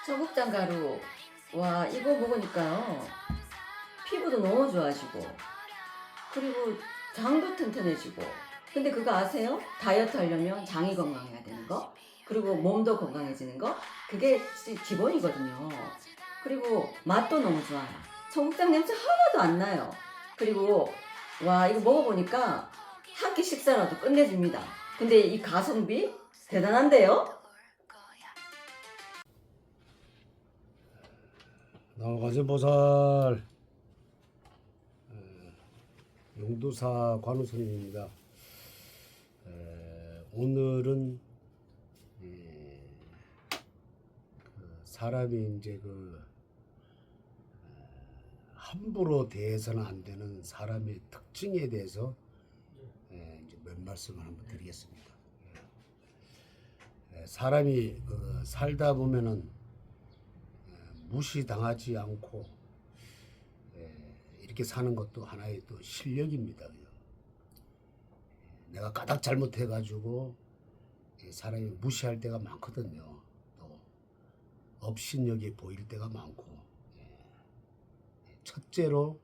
청국장 가루. 와, 이거 먹으니까요. 피부도 너무 좋아지고, 그리고 장도 튼튼해지고. 근데 그거 아세요? 다이어트 하려면 장이 건강해야 되는 거, 그리고 몸도 건강해지는 거. 그게 기본이거든요. 그리고 맛도 너무 좋아요. 청국장 냄새 하나도 안 나요. 그리고 와, 이거 먹어보니까 한 끼 식사라도 끝내줍니다. 근데 이 가성비 대단한데요? 나가지보살 용두사 관우스님입니다. 오늘은 사람이 이제 함부로 대해서는 안 되는 사람의 특징에 대해서 이제 몇 말씀을 한번 드리겠습니다. 사람이 살다 보면은 무시당하지 않고 이렇게 사는 것도 하나의 또 실력입니다. 내가 까닥 잘못해가지고 사람이 무시할 때가 많거든요. 또 업신여기 보일 때가 많고, 첫째로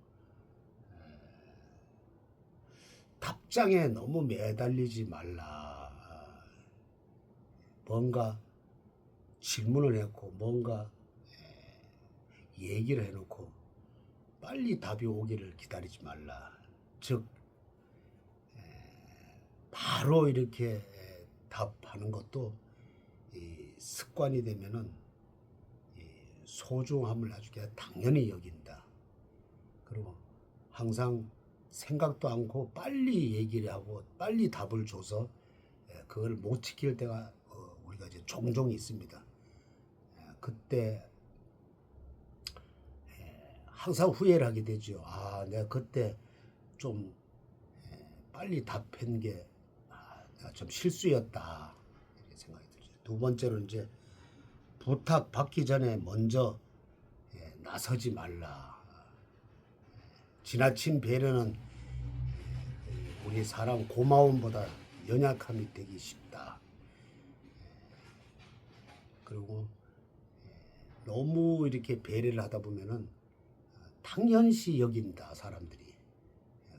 답장에 너무 매달리지 말라. 뭔가 질문을 했고 뭔가 얘기를 해놓고 빨리 답이 오기를 기다리지 말라. 즉 바로 이렇게 답하는 것도 습관이 되면은 소중함을 아주 그냥 당연히 여긴다. 그리고 항상 생각도 않고 빨리 얘기를 하고 빨리 답을 줘서 그걸 못 지킬 때가 우리가 이제 종종 있습니다. 그때 항상 후회를 하게 되죠. 아, 내가 그때 좀 빨리 답한 게 내가 좀 실수였다, 이렇게 생각이 들죠. 두 번째로 이제 부탁 받기 전에 먼저 나서지 말라. 지나친 배려는 우리 사람 고마움보다 연약함이 되기 쉽다. 그리고 너무 이렇게 배려를 하다 보면은 당연시 여긴다, 사람들이.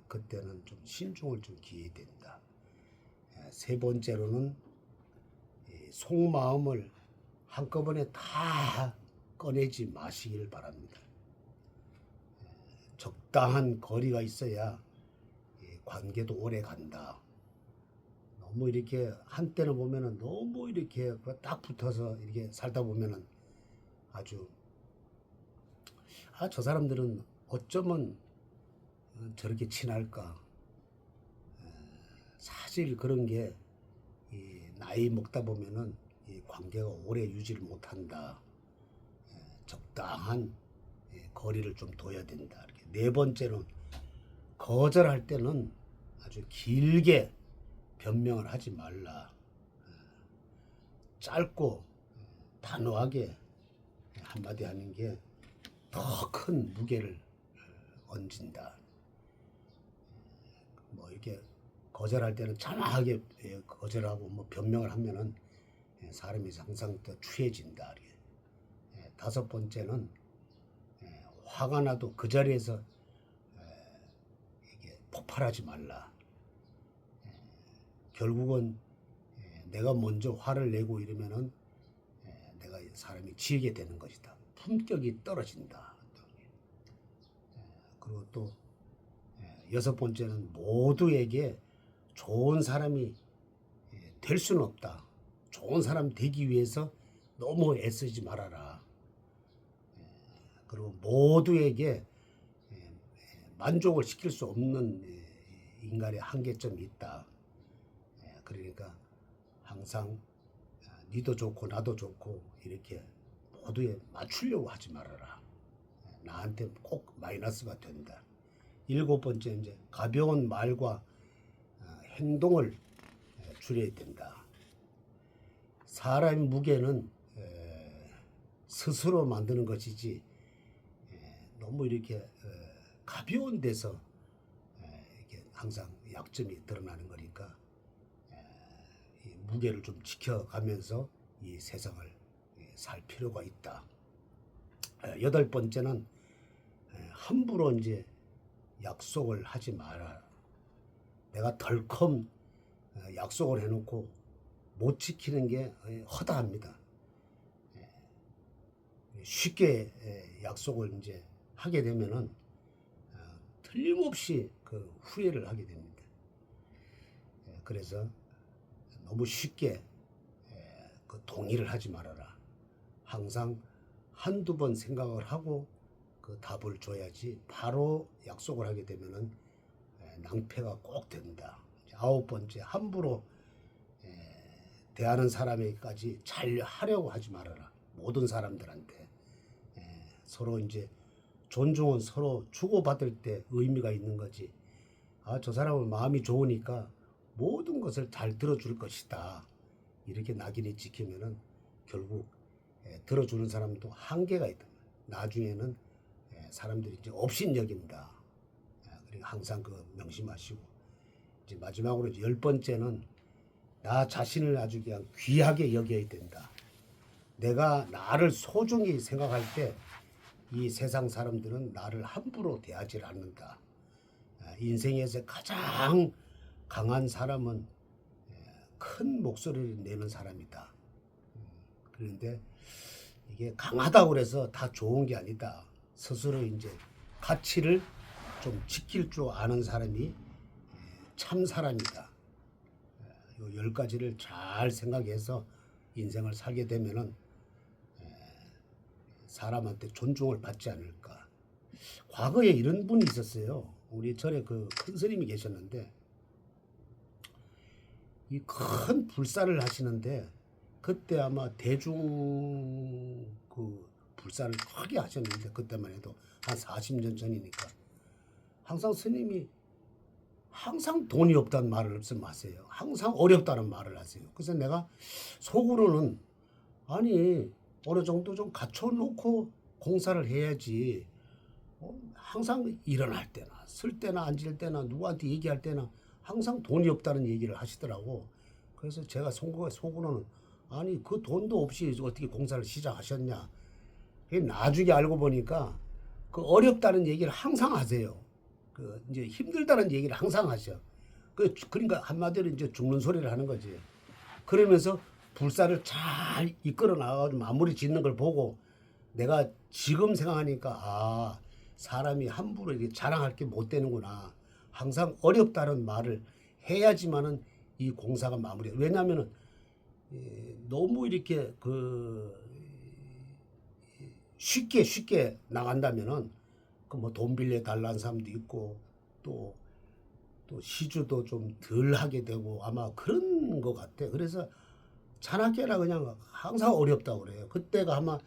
그때는 좀 신중을 좀 기해야 된다. 세 번째로는 속마음을 한꺼번에 다 꺼내지 마시길 바랍니다. 적당한 거리가 있어야 관계도 오래 간다. 너무 이렇게 한때는 보면은 너무 이렇게 딱 붙어서 이렇게 살다 보면은 아주 저 사람들은 어쩌면 저렇게 친할까. 사실 그런 게 나이 먹다 보면은 이 관계가 오래 유지를 못한다. 적당한 거리를 좀 둬야 된다. 이렇게. 네 번째는 거절할 때는 아주 길게 변명을 하지 말라. 짧고 단호하게 한마디 하는 게 더 큰 무게를 얹는다. 뭐 이렇게 거절할 때는 장하게 거절하고 뭐 변명을 하면은 사람이 항상 더 추해진다. 다섯 번째는 화가 나도 그 자리에서 이게 폭발하지 말라. 결국은 내가 먼저 화를 내고 이러면은 내가 사람이 지게 되는 것이다. 품격이 떨어진다. 그리고 또 여섯 번째는 모두에게 좋은 사람이 될 수는 없다. 좋은 사람 되기 위해서 너무 애쓰지 말아라. 그리고 모두에게 만족을 시킬 수 없는 인간의 한계점이 있다. 그러니까 항상 니도 좋고 나도 좋고 이렇게 모두에 맞추려고 하지 말아라. 나한테 꼭 마이너스가 된다. 일곱 번째, 이제 가벼운 말과 행동을 줄여야 된다. 사람의 무게는 스스로 만드는 것이지 너무 이렇게 가벼운 데서 이렇게 항상 약점이 드러나는 거니까 이 무게를 좀 지켜가면서 이 세상을 살 필요가 있다. 여덟 번째는 함부로 이제 약속을 하지 마라. 내가 덜컹 약속을 해놓고 못 지키는 게 허다합니다. 쉽게 약속을 이제 하게 되면은 틀림없이 그 후회를 하게 됩니다. 그래서 너무 쉽게 그 동의를 하지 말아라. 항상 한두 번 생각을 하고 그 답을 줘야지 바로 약속을 하게 되면은 낭패가 꼭 된다. 아홉 번째, 함부로 대하는 사람에게까지 잘 하려고 하지 말아라. 모든 사람들한테 서로 이제 존중은 서로 주고받을 때 의미가 있는 거지. 아, 저 사람은 마음이 좋으니까 모든 것을 잘 들어줄 것이다. 이렇게 낙인이 찍히면은 결국 들어주는 사람도 한계가 있다. 나중에는 사람들이 이제 업신여긴다. 그러니까 항상 그 명심하시고, 이제 마지막으로 이제 열 번째는 나 자신을 아주 그냥 귀하게 여겨야 된다. 내가 나를 소중히 생각할 때 이 세상 사람들은 나를 함부로 대하지 않는다. 인생에서 가장 강한 사람은 큰 목소리를 내는 사람이다. 그런데 이게 강하다고 해서 다 좋은 게 아니다. 스스로 이제 가치를 좀 지킬 줄 아는 사람이 참 사람이다. 요 10가지를 잘 생각해서 인생을 살게 되면은 사람한테 존중을 받지 않을까. 과거에 이런 분이 있었어요. 우리 절에 그 큰 스님이 계셨는데 이 큰 불사를 하시는데 그때 아마 대중 그 불사를 크게 하셨는데 그때만 해도 한 40년 전이니까 항상 스님이 항상 돈이 없다는 말을 말씀하세요. 항상 어렵다는 말을 하세요. 그래서 내가 속으로는 아니 어느 정도 좀 갖춰놓고 공사를 해야지. 항상 일어날 때나 쓸 때나 앉을 때나 누구한테 얘기할 때나 항상 돈이 없다는 얘기를 하시더라고. 그래서 제가 속으로는 아니 그 돈도 없이 어떻게 공사를 시작하셨냐. 나중에 알고 보니까 그 어렵다는 얘기를 항상 하세요. 그 이제 힘들다는 얘기를 항상 하셔. 그러니까 한마디로 이제 죽는 소리를 하는 거지. 그러면서 불사를 잘 이끌어 나가가지고 마무리 짓는 걸 보고 내가 지금 생각하니까 아 사람이 함부로 이렇게 자랑할 게 못 되는구나. 항상 어렵다는 말을 해야지만은 이 공사가 마무리. 왜냐하면은 너무 이렇게 그 쉽게 나간다면은 그 뭐 돈 빌려 달라는 사람도 있고 또 시주도 좀 덜 하게 되고 아마 그런 것 같아. 그래서 찬학계라 그냥 항상 어렵다고 그래요. 그때가 아마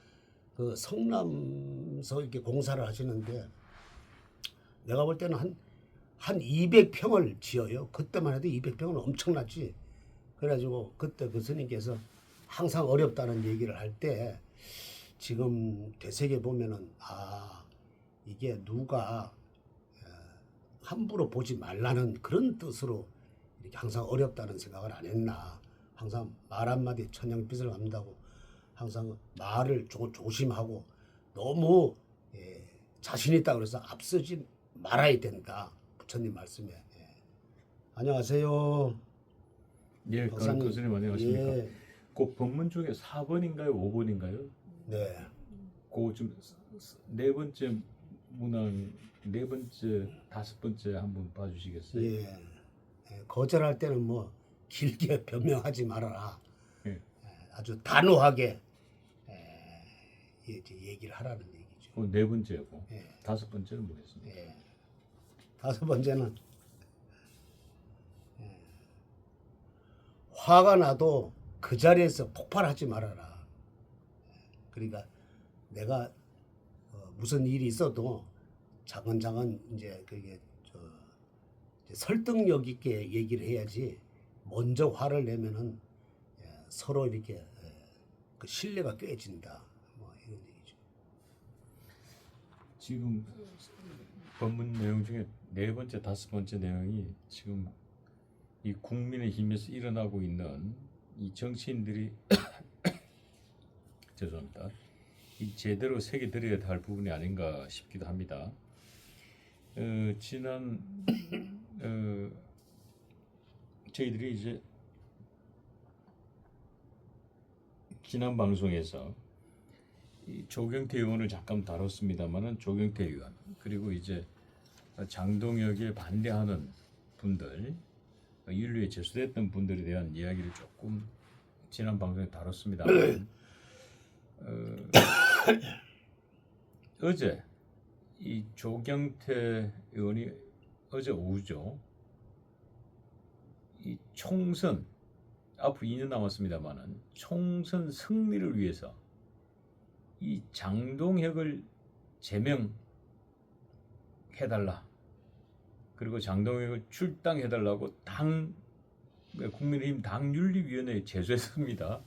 그 성남서 이렇게 공사를 하시는데 내가 볼 때는 한 200평을 지어요. 그때만 해도 200평은 엄청났지. 그래가지고 그때 그 스님께서 항상 어렵다는 얘기를 할 때 지금 되새겨 보면은 아 이게 누가 함부로 보지 말라는 그런 뜻으로 이렇게 항상 어렵다는 생각을 안 했나. 항상 말 한마디 천냥빚을 갚는다고 항상 말을 조심하고 너무 자신 있다 그래서 앞서지 말아야 된다. 부처님 말씀에. 안녕하세요. 예, 박사님. 교수님 안녕하십니까? 예. 그 법문 중에 4번인가요? 5번인가요? 네. 그 좀 네 번째 문항, 네 번째, 다섯 번째 한번 봐주시겠어요? 예. 거절할 때는 뭐 길게 변명하지 말아라. 예. 아주 단호하게 이제 얘기를 하라는 얘기죠. 그 네 번째고, 예. 다섯 번째는 뭐겠습니까? 예. 다섯 번째는 화가 나도 그 자리에서 폭발하지 말아라. 그러니까 내가 무슨 일이 있어도 차근차근 이제 그게 이제 설득력 있게 얘기를 해야지 먼저 화를 내면은 서로 이렇게 그 신뢰가 깨진다. 뭐 이런 얘기죠. 지금 법문 내용 중에 네 번째, 다섯 번째 내용이 지금 이 국민의힘에서 일어나고 있는 이 정치인들이 죄송합니다. 이 제대로 새겨 드려야 할 부분이 아닌가 싶기도 합니다. 지난 저희들이 이제 지난 방송에서 이 조경태 의원을 잠깐 다뤘습니다만은 조경태 의원 그리고 이제 장동혁에 반대하는 분들 윤리에 제소됐던 분들에 대한 이야기를 조금 지난 방송에 다뤘습니다. 어제 이 조경태 의원이 어제 오후죠. 이 총선 앞으로 2년 남았습니다만은 총선 승리를 위해서 이 장동혁을 제명해달라. 그리고 장동혁을 출당해달라고 국민의힘 당윤리위원회에 제소했습니다.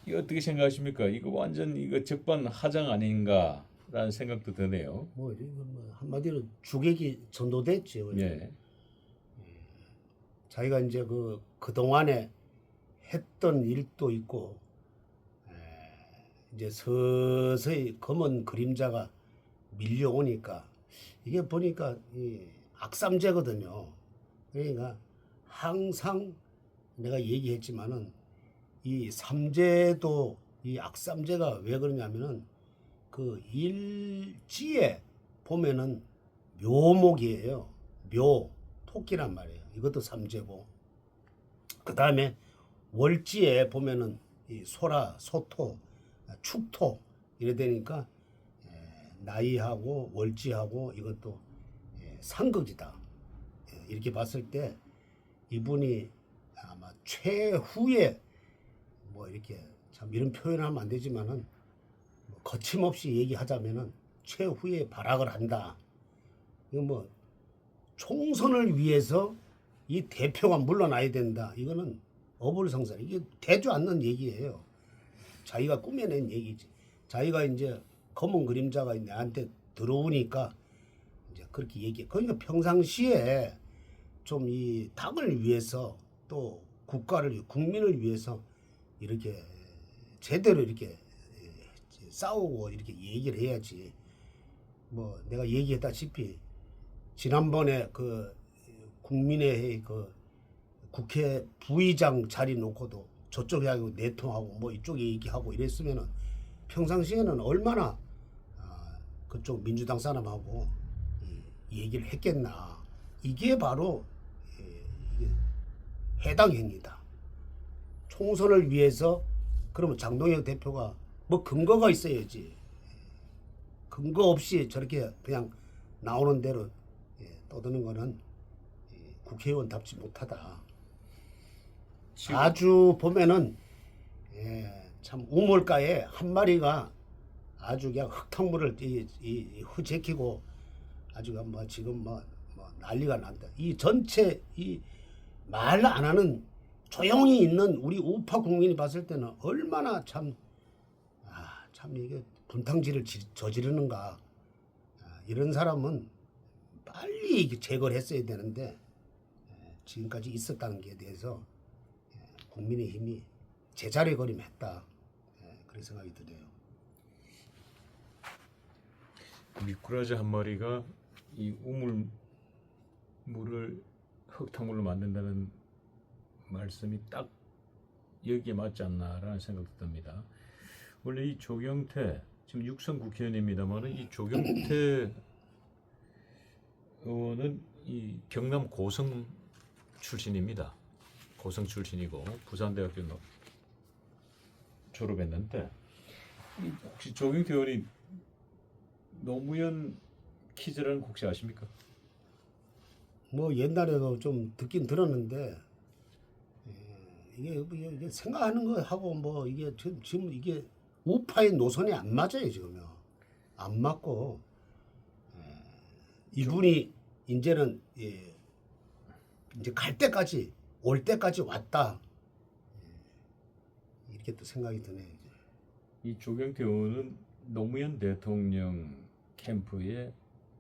이거 어떻게 생각하십니까? 이거 완전 이거 적반하장 아닌가라는 생각도 드네요. 뭐 이건 뭐 한마디로 주객이 전도됐죠. 예. 자기가 이제 그 동안에 했던 일도 있고 이제 서서히 검은 그림자가 밀려오니까 이게 보니까 이 악삼제거든요. 그러니까 항상 내가 얘기했지만은 이 삼제도 이 악삼제가 왜 그러냐면은 그 일지에 보면은 묘목이에요. 묘 토끼란 말이에요. 이것도 삼제고 그 다음에 월지에 보면은 이 소라 소토 축토 이래 되니까 나이하고 월지하고 이것도 상극이다. 이렇게 봤을 때 이분이 아마 최후에 뭐 이렇게 참 이런 표현하면 안 되지만은 뭐 거침없이 얘기하자면은 최후에 발악을 한다. 이거 뭐 총선을 위해서 이 대표가 물러나야 된다. 이거는 어불성설. 이게 되지 않는 얘기예요. 자기가 꾸며낸 얘기지. 자기가 이제 검은 그림자가 나한테 들어오니까 이제 그렇게 얘기해. 그러니까 평상시에 좀 이 당을 위해서 또 국가를 국민을 위해서 이렇게 제대로 이렇게 싸우고 이렇게 얘기를 해야지. 뭐 내가 얘기했다시피 지난번에 그 국민의 그 국회 부의장 자리 놓고도 저쪽에 하고 내통하고 뭐 이쪽에 얘기하고 이랬으면은 평상시에는 얼마나 그쪽 민주당 사람하고 얘기를 했겠나. 이게 바로 이게 해당 행위다. 총선을 위해서 그러면 장동혁 대표가 뭐 근거가 있어야지. 근거 없이 저렇게 그냥 나오는 대로 떠드는 거는 국회의원답지 못하다. 아주 보면은 참 우물가에 한 마리가 아주 그냥 흙탕물을 흐제키고 아주 뭐 지금 뭐 난리가 난다. 이 전체 이 말 안 하는 조용히 있는 우리 우파 국민이 봤을 때는 얼마나 참 이게 분탕질을 저지르는가. 이런 사람은 빨리 제거를 했어야 되는데 지금까지 있었다는 게 대해서 국민의힘이 제자리걸음했다. 그런 생각이 드네요. 미꾸라지 한 마리가 이 우물물을 흙탕물로 만든다는 말씀이 딱 여기에 맞지 않나라는 생각도 듭니다. 원래 이 조경태 지금 육선 국회의원입니다만은 이 조경태 의원은 이 경남 고성 출신입니다. 고성 출신이고 부산대학교 졸업했는데 혹시 조경태 의원이 노무현 퀴즈라는 거 혹시 아십니까? 뭐 옛날에도 좀 듣긴 들었는데 이게 생각하는 거 하고 뭐 이게 지금 이게 우파의 노선이 안 맞아요. 지금요. 안 맞고 이분이 이제는 이제 갈 때까지 올 때까지 왔다. 이렇게 또 생각이 드네요. 이제. 이 조경태 의원은 노무현 대통령 캠프에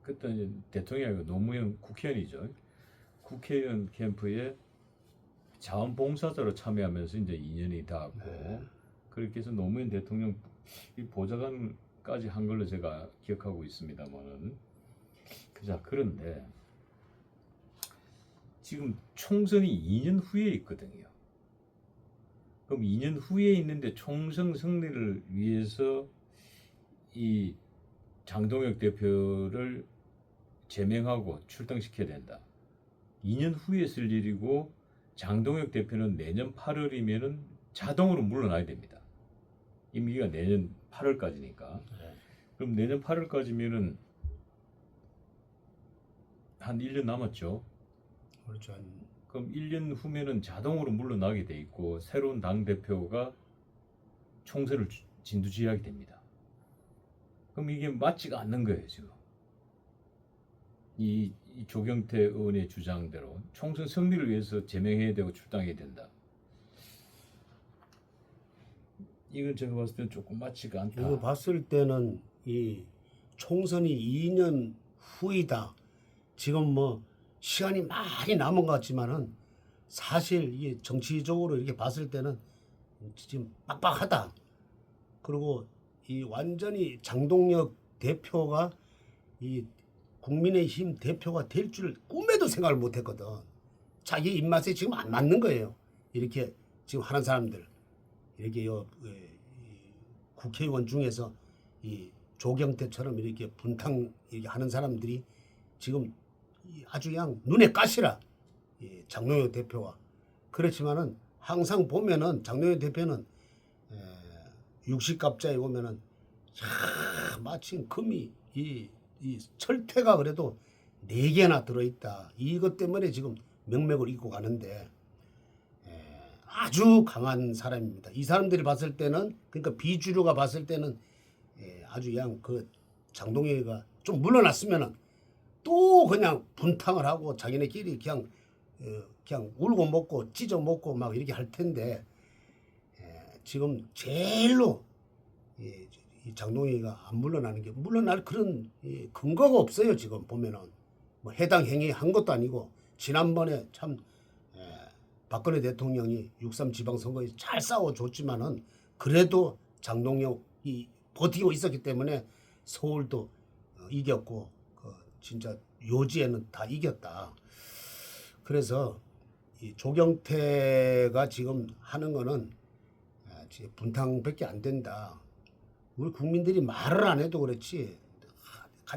그때 이제 대통령이 아니고 노무현 국회의원이죠. 국회의원 캠프에 자원봉사자로 참여하면서 이제 2년이 닿았고 그렇게 해서 노무현 대통령 이 보좌관까지 한 걸로 제가 기억하고 있습니다만은. 자, 그런데 지금 총선이 2년 후에 있거든요. 그럼 2년 후에 있는데 총선 승리를 위해서 이 장동혁 대표를 제명하고 출당시켜야 된다. 2년 후에 쓸 일이고 장동혁 대표는 내년 8월이면은 자동으로 물러나야 됩니다. 임기가 내년 8월까지니까. 그럼 내년 8월까지면은 한 1년 남았죠. 그렇죠. 그럼 1년 후면은 자동으로 물러나게 돼 있고 새로운 당 대표가 총선을 진두지휘하게 됩니다. 그럼 이게 맞지가 않는 거예요 지금. 이 조경태 의원의 주장대로 총선 승리를 위해서 제명해야 되고 출당해야 된다. 이건 제가 봤을 때는 조금 맞지가 않다. 이거 봤을 때는 이 총선이 2년 후이다. 지금 뭐 시간이 많이 남은 것 같지만은 사실 이게 정치적으로 이렇게 봤을 때는 지금 빡빡하다. 그리고 이 완전히 장동혁 대표가 이 국민의힘 대표가 될 줄 꿈에도 생각을 못했거든. 자기 입맛에 지금 안 맞는 거예요. 이렇게 지금 하는 사람들. 이렇게 국회의원 중에서 이 조경태처럼 이렇게 분탕 이렇게 하는 사람들이 지금 아주 그냥 눈에 가시라. 장동혁 대표와. 그렇지만은 항상 보면은 장동혁 대표는 60갑자에 오면은 마침 금이 이 철퇴가 그래도 4개나 들어있다. 이것 때문에 지금 명맥을 잇고 가는데 아주 강한 사람입니다. 이 사람들이 봤을 때는 그러니까 비주류가 봤을 때는 아주 그냥 그 장동혁이가 좀 물러났으면은 또 그냥 분탕을 하고 자기네끼리 그냥 울고 먹고 찢어 먹고 막 이렇게 할 텐데 지금 제일로 이 장동혁이가 안 물러나는 게 물러날 그런 근거가 없어요. 지금 보면은 뭐 해당 행위 한 것도 아니고 지난번에 참 박근혜 대통령이 6.3 지방선거에 잘 싸워줬지만은 그래도 장동혁이 버티고 있었기 때문에 서울도 이겼고 진짜 요지에는 다 이겼다. 그래서 이 조경태가 지금 하는 거는 분탕밖에 안 된다. 우리 국민들이 말을 안 해도 그렇지.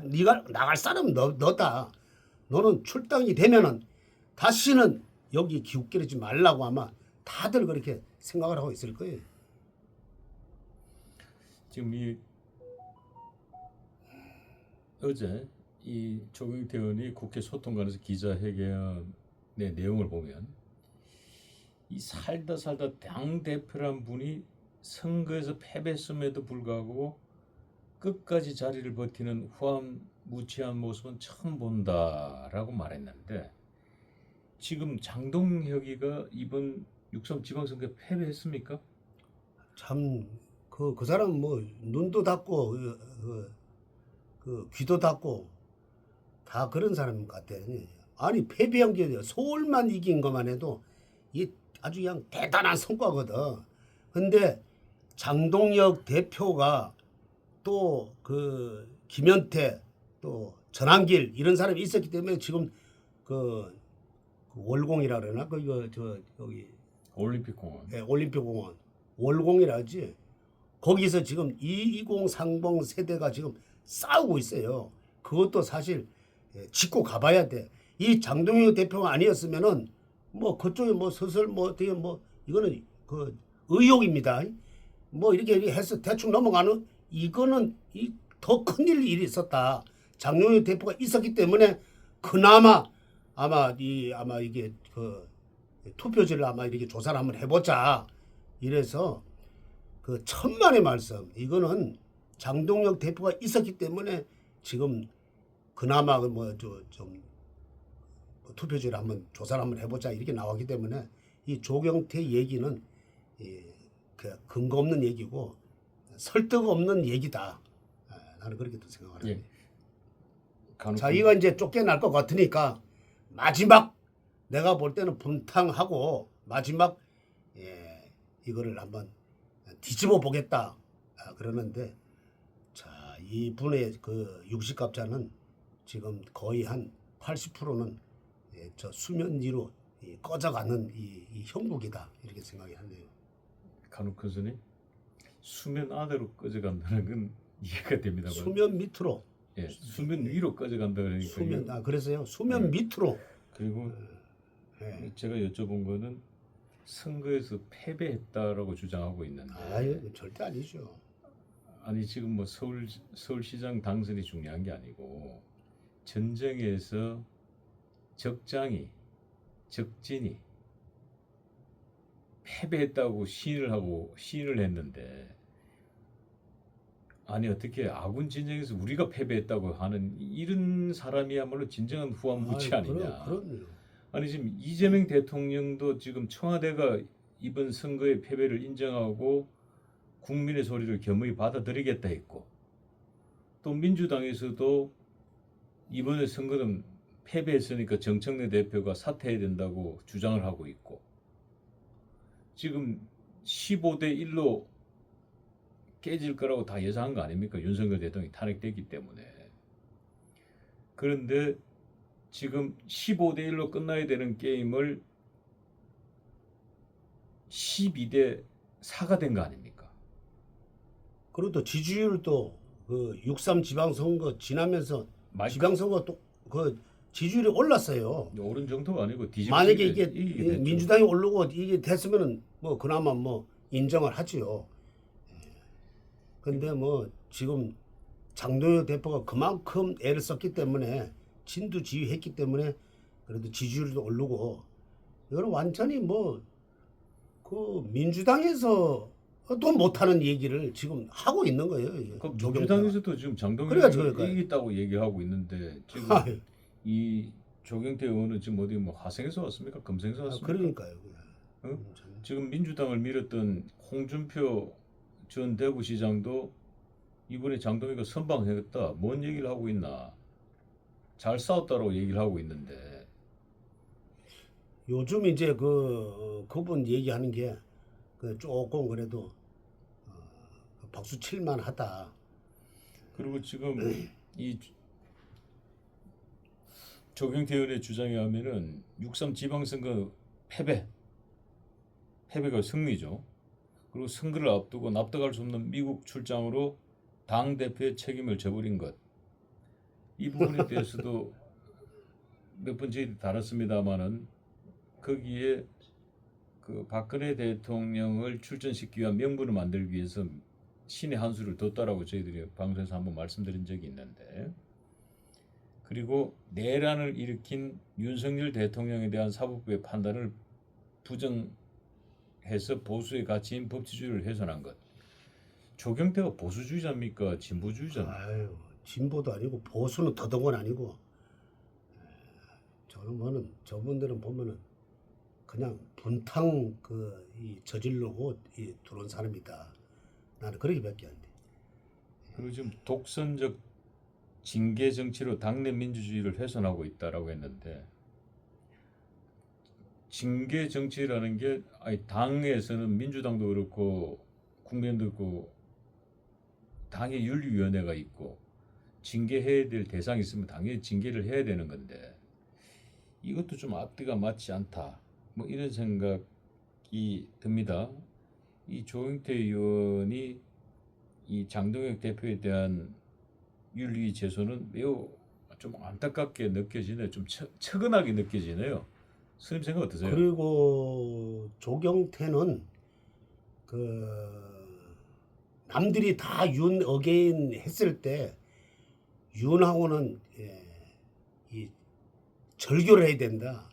네가 나갈 사람은 너다. 너는 출당이 되면은 다시는 여기 기웃거리지 말라고 아마 다들 그렇게 생각을 하고 있을 거예요. 지금 이 어제 이 조경태 의원이 국회 소통관에서 기자회견의 내용을 보면 이 살다 당 대표란 분이 선거에서 패배했음에도 불구하고 끝까지 자리를 버티는 후한무치한 모습은 처음 본다라고 말했는데 지금 장동혁이가 이번 6.3 지방선거에 패배했습니까? 참 그 사람 뭐 눈도 닫고 귀도 닫고 다 그런 사람 같아. 아니 패배한 게 서울만 이긴 것만 해도 이 아주 그냥 대단한 성과거든. 근데 장동혁 대표가 또 그 김현태 또 전한길 이런 사람이 있었기 때문에 지금 그 월공이라 그러나 여기 올림픽공원. 네, 올림픽공원 월공이라지. 거기서 지금 220 상봉 세대가 지금 싸우고 있어요. 그것도 사실 짚고 가봐야 돼. 이 장동혁 대표가 아니었으면은 뭐 그쪽에 뭐 서설 뭐 어떻게 뭐 이거는 그 의혹입니다. 뭐 이렇게 해서 대충 넘어가는 이거는 이 더 큰일 일이 있었다. 장동혁 대표가 있었기 때문에 그나마 아마 이게 그 투표지를 아마 이렇게 조사를 한번 해보자. 이래서 그 천만의 말씀. 이거는 장동혁 대표가 있었기 때문에 지금 그나마 좀 투표지를 한번 조사를 한번 해보자 이렇게 나왔기 때문에 이 조경태 얘기는 그 근거 없는 얘기고 설득 없는 얘기다. 나는 그렇게 또 생각을 합니다. 자기가 이제 쫓겨날 것 같으니까 마지막 내가 볼 때는 분탕하고 마지막 이거를 한번 뒤집어 보겠다 그러는데 자 이분의 그 육식갑자는 지금 거의 한 80%는 저 수면 위로 꺼져가는 이 형국이다 이렇게 생각이 하네요. 간혹 교수님 수면 아래로 꺼져간다는 건 이해가 됩니다만 수면 밑으로 예, 수면 위로 꺼져간다 그러니까 수면 그래서요 수면 밑으로 그리고 예. 제가 여쭤본 거는 선거에서 패배했다라고 주장하고 있는데 아유 절대 아니죠. 아니 지금 뭐 서울시장 당선이 중요한 게 아니고 전쟁에서 적장이 적진이 패배했다고 시인을 했는데 아니 어떻게 아군 진영에서 우리가 패배했다고 하는 이런 사람이야말로 진정한 후한무치 아유, 아니냐. 그럼요. 아니 지금 이재명 대통령도 지금 청와대가 이번 선거의 패배를 인정하고 국민의 소리를 겸허히 받아들이겠다 했고 또 민주당에서도 이번에 선거는 패배했으니까 정청래 대표가 사퇴해야 된다고 주장을 하고 있고 지금 15대 1로 깨질 거라고 다 예상한 거 아닙니까? 윤석열 대통령이 탄핵됐기 때문에. 그런데 지금 15대 1로 끝나야 되는 게임을 12대 4가 된 거 아닙니까? 그리고 또 지지율도 그 6.3 지방선거 지나면서 마이크- 지방선거 또 그 지지율이 올랐어요. 오른 정도가 아니고 만약에 이게 이기게 됐죠. 민주당이 오르고 이게 됐으면은 뭐 그나마 뭐 인정을 하지요. 근데 뭐 지금 장동혁 대표가 그만큼 애를 썼기 때문에 진두지휘했기 때문에 그래도 지지율도 오르고 이거는 완전히 뭐 그 민주당에서 또 못하는 얘기를 지금 하고 있는 거예요. 이게. 그 조경태가. 민주당에서도 지금 그래야지, 장동혁이 그러니까요. 이기겠다고 얘기하고 있는데 지금 아유, 이 조경태 의원은 지금 어디 뭐 화성에서 왔습니까? 금성에서 왔습니까? 그러니까요. 어? 지금 민주당을 밀었던 홍준표 전 대구시장도 이번에 장동혁이가 선방했다. 뭔 얘기를 하고 있나? 잘 싸웠다라고 얘기를 하고 있는데 요즘 이제 그분 얘기하는 게 그 조금 그래도 박수 칠만 하다. 그리고 지금 이 조경태 의원의 주장에 하면은 6.3 지방선거 패배가 승리죠. 그리고 선거를 앞두고 납득할 수 없는 미국 출장으로 당 대표의 책임을 져버린 것. 이 부분에 대해서도 몇 번 저희들이 다뤘습니다마는 거기에 그 박근혜 대통령을 출전시키기 위한 명분을 만들기 위해서 신의 한 수를 뒀다라고 저희들이 방송에서 한번 말씀드린 적이 있는데 그리고 내란을 일으킨 윤석열 대통령에 대한 사법부의 판단을 부정해서 보수의 가치인 법치주의를 훼손한 것. 조경태가 보수주의자입니까? 진보주의자입니까? 아유, 진보도 아니고 보수는 더더군 아니고 저분들은 보면은 그냥 분탕 이 저질러고 들어온 사람이다. 나는 그렇게밖에 안 돼. 그리고 지금 독선적 징계 정치로 당내 민주주의를 훼손하고 있다라고 했는데 징계 정치라는 게 아니 당에서는 민주당도 그렇고 국민도 그렇고 당의 윤리위원회가 있고 징계해야 될 대상이 있으면 당연히 징계를 해야 되는 건데 이것도 좀 앞뒤가 맞지 않다. 뭐 이런 생각이 듭니다. 이 조경태 의원이 이 장동혁 대표에 대한 윤리 제소는 매우 좀 안타깝게 느껴지네요. 좀 처근하게 느껴지네요. 스님 생각 어떠세요? 그리고 조경태는 남들이 다 윤 어게인 했을 때 윤하고는 이 절교를 해야 된다.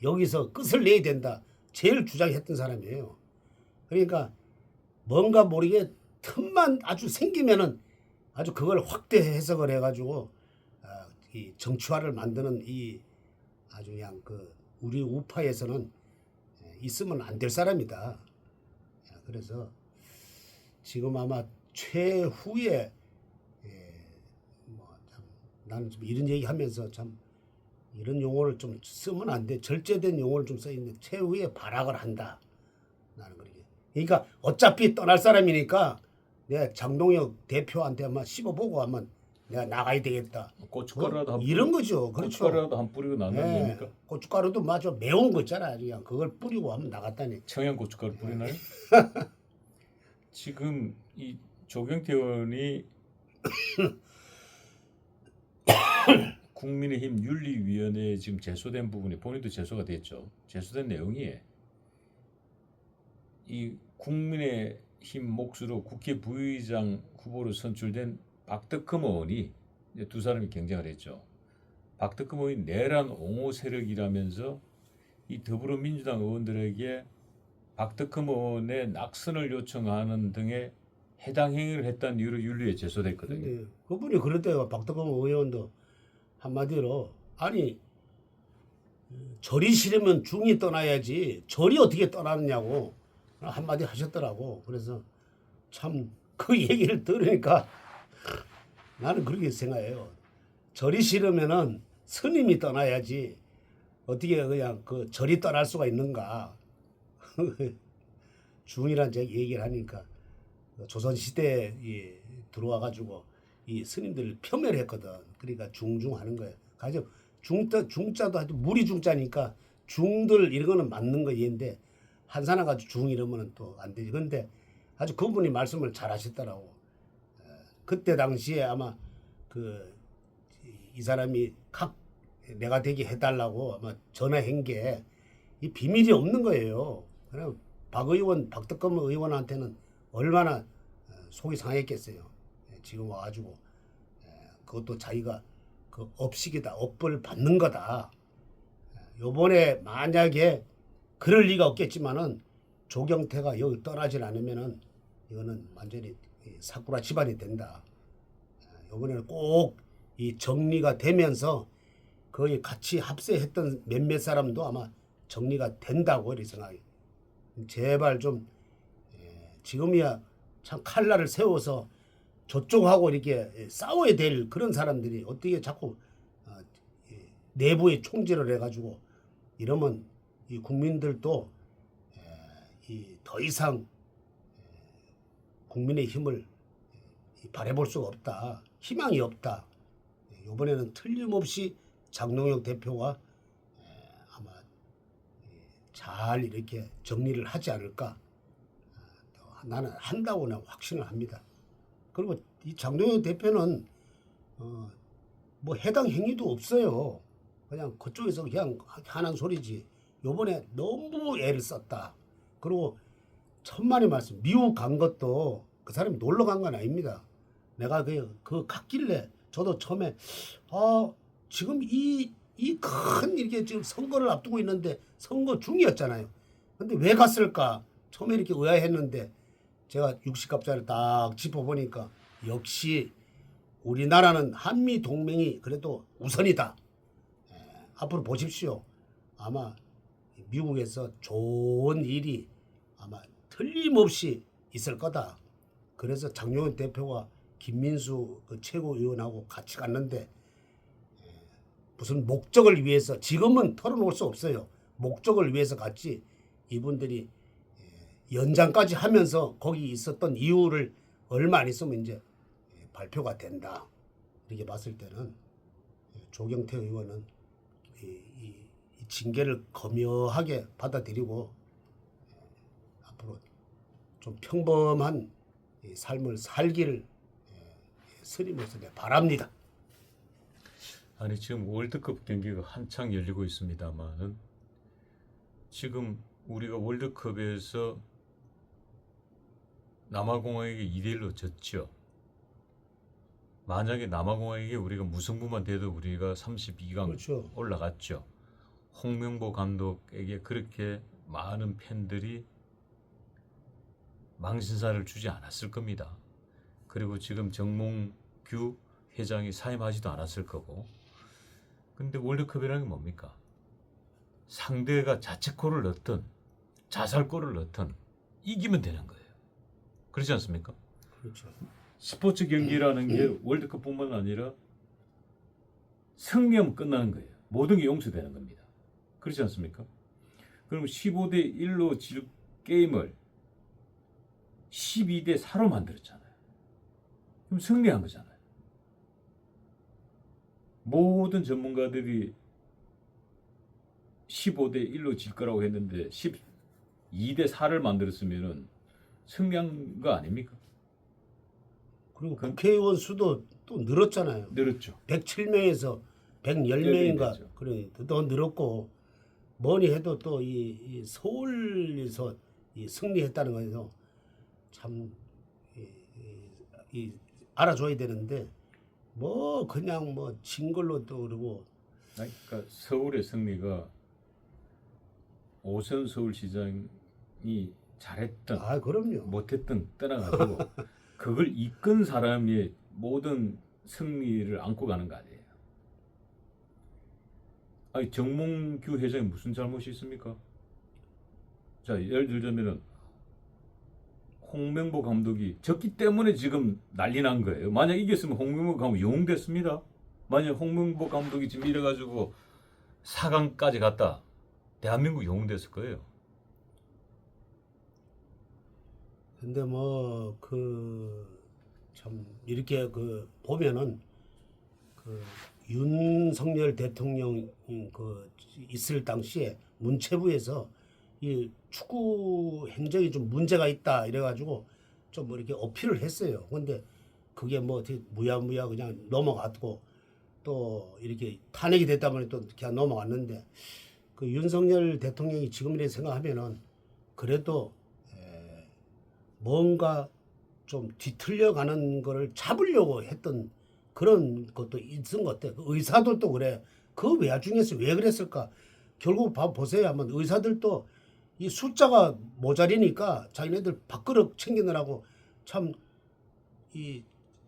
여기서 끝을 내야 된다. 제일 주장했던 사람이에요. 그러니까 뭔가 모르게 틈만 아주 생기면은 아주 그걸 확대 해석을 해가지고 이 정치화를 만드는 이 아주 그냥 우리 우파에서는 있으면 안 될 사람이다. 그래서 지금 아마 최후에 참 나는 좀 이런 얘기하면서 참 이런 용어를 좀 쓰면 안 돼. 절제된 용어를 좀 써 있는데 최후에 발악을 한다. 나는 그렇게 그러니까 어차피 떠날 사람이니까 내가 장동혁 대표한테 한번 씹어보고 한번 내가 나가야 되겠다. 고춧가루라도 한 이런 거죠. 그렇죠. 고춧가루라도 한 뿌리고 나면 예, 됩니까? 고춧가루도 맞아 매운 거 있잖아. 그냥 그걸 뿌리고 한번 나갔다니. 청양 고춧가루 뿌리나요? 지금 이 조경태 의원이 국민의힘 윤리위원회에 지금 제소된 부분이 본인도 제소가 됐죠. 제소된 내용이 이 국민의힘 몫으로 국회 부의장 후보로 선출된 박덕흠 의원이 이제 두 사람이 경쟁을 했죠. 박덕흠 의원이 내란 옹호 세력이라면서 이 더불어민주당 의원들에게 박덕흠 의원의 낙선을 요청하는 등의 해당 행위를 했다는 이유로 윤리에 제소됐거든요. 근데 그분이 그럴 때가 박덕흠 의원도 한마디로 아니 절이 싫으면 중이 떠나야지 절이 어떻게 떠나느냐고 한마디 하셨더라고. 그래서 참 그 얘기를 들으니까 나는 그렇게 생각해요. 절이 싫으면은 스님이 떠나야지 어떻게 그냥 그 절이 떠날 수가 있는가. 중이란 얘기를 하니까 조선 시대에 들어와 가지고 이 스님들을 폄훼했거든. 그러니까 중중하는 거예요. 가지고 중자도 아주 무리 중자니까 중들 이런 거는 맞는 거인데 한사나 가지고 중 이러면은 또 안 되지. 근데 아주 그분이 말씀을 잘 하셨더라고. 그때 당시에 아마 그 이 사람이 내가 되게 해달라고 아마 전화한 게 이 비밀이 없는 거예요. 그럼 박 의원, 박덕흠 의원한테는 얼마나 속이 상했겠어요. 지금 와가지고 그것도 자기가 그 업식이다, 업을 받는 거다. 요번에 만약에 그럴 리가 없겠지만은 조경태가 여기 떠나질 않으면은 이거는 완전히 사쿠라 집안이 된다. 요번에는 꼭 이 정리가 되면서 거의 같이 합세했던 몇몇 사람도 아마 정리가 된다고 이렇게 생각해요. 제발 좀 지금이야 참 칼날을 세워서 저쪽하고 이렇게 싸워야 될 그런 사람들이 어떻게 자꾸 내부에 총질을 해가지고 이러면 이 국민들도 더 이상 국민의 힘을 바라볼 수가 없다. 희망이 없다. 이번에는 틀림없이 장동혁 대표가 아마 잘 이렇게 정리를 하지 않을까. 나는 한다고 나 확신을 합니다. 그리고 이 장동혁 대표는 뭐 해당 행위도 없어요. 그냥 그쪽에서 그냥 하는 소리지. 요번에 너무 애를 썼다. 그리고 천만의 말씀 미국 간 것도 그 사람이 놀러 간 건 아닙니다. 내가 그 갔길래 저도 처음에 지금 이 큰 이렇게 지금 선거를 앞두고 있는데 선거 중이었잖아요. 근데 왜 갔을까? 처음에 이렇게 의아했는데 제가 육식갑자를 딱 짚어보니까 역시 우리나라는 한미 동맹이 그래도 우선이다. 앞으로 보십시오. 아마 미국에서 좋은 일이 아마 틀림없이 있을 거다. 그래서 장용현 대표가 김민수 그 최고위원하고 같이 갔는데 무슨 목적을 위해서 지금은 털어놓을 수 없어요. 목적을 위해서 갔지 이분들이 연장까지 하면서 거기 있었던 이유를 얼마 안 있으면 이제 발표가 된다. 이렇게 봤을 때는 조경태 의원은 이 징계를 검요하게 받아들이고 앞으로 좀 평범한 삶을 살기를 스님으로서 바랍니다. 아니 지금 월드컵 경기가 한창 열리고 있습니다만은 지금 우리가 월드컵에서 남아공화국에게 2대1로 졌죠. 만약에 남아공화국에게 우리가 무승부만 돼도 우리가 32강 그렇죠. 올라갔죠. 홍명보 감독에게 그렇게 많은 팬들이 망신사를 주지 않았을 겁니다. 그리고 지금 정몽규 회장이 사임하지도 않았을 거고. 근데 월드컵이라는 게 뭡니까? 상대가 자책골을 넣든 자살골을 넣든 이기면 되는 거예요. 그렇지 않습니까? 그렇죠. 스포츠 경기라는 게 월드컵뿐만 아니라 승리하면 끝나는 거예요. 모든 게 용서되는 겁니다. 그렇지 않습니까? 그럼 15대 1로 질 게임을 12대 4로 만들었잖아요. 그럼 승리한 거잖아요. 모든 전문가들이 15대 1로 질 거라고 했는데 12대 4를 만들었으면은 승리한 거 아닙니까? 그리고 국회의원 수도 또 늘었잖아요. 늘었죠. 107명에서 110명인가 됐죠. 그래 더 늘었고 뭐니 해도 또 이 서울에서 이 승리했다는 거에서 참 알아줘야 되는데 뭐 그냥 뭐 진 걸로 또 그러고 그러니까 서울의 승리가 오세훈 서울시장이 잘했던 아 그럼요. 못했던 떠나가지고 그걸 이끈 사람이 모든 승리를 안고 가는 거 아니에요. 아니 정몽규 회장이 무슨 잘못이 있습니까? 자 예를 들자면은 홍명보 감독이 졌기 때문에 지금 난리 난 거예요. 만약 이겼으면 홍명보 감독 영웅 됐습니다. 만약 홍명보 감독이 지금 이래가지고 4강까지 갔다. 대한민국 영웅 됐을 거예요. 근데 뭐 그 참 이렇게 그 보면은 그 윤석열 대통령 그 있을 당시에 문체부에서 이 축구 행정이 좀 문제가 있다 이래가지고 좀 뭐 이렇게 어필을 했어요. 근데 그게 뭐 어떻게 무야무야 그냥 넘어갔고 또 이렇게 탄핵이 됐다 보니 또 그냥 넘어갔는데 그 윤석열 대통령이 지금 이렇게 생각하면은 그래도 뭔가 좀 뒤틀려가는 거를 잡으려고 했던 그런 것도 있은 것 같아. 그 의사들도 그래. 그 와중에서 왜 그랬을까? 결국 보세요. 한번 의사들도 이 숫자가 모자리니까 자기네들 밥그릇 챙기느라고 참 이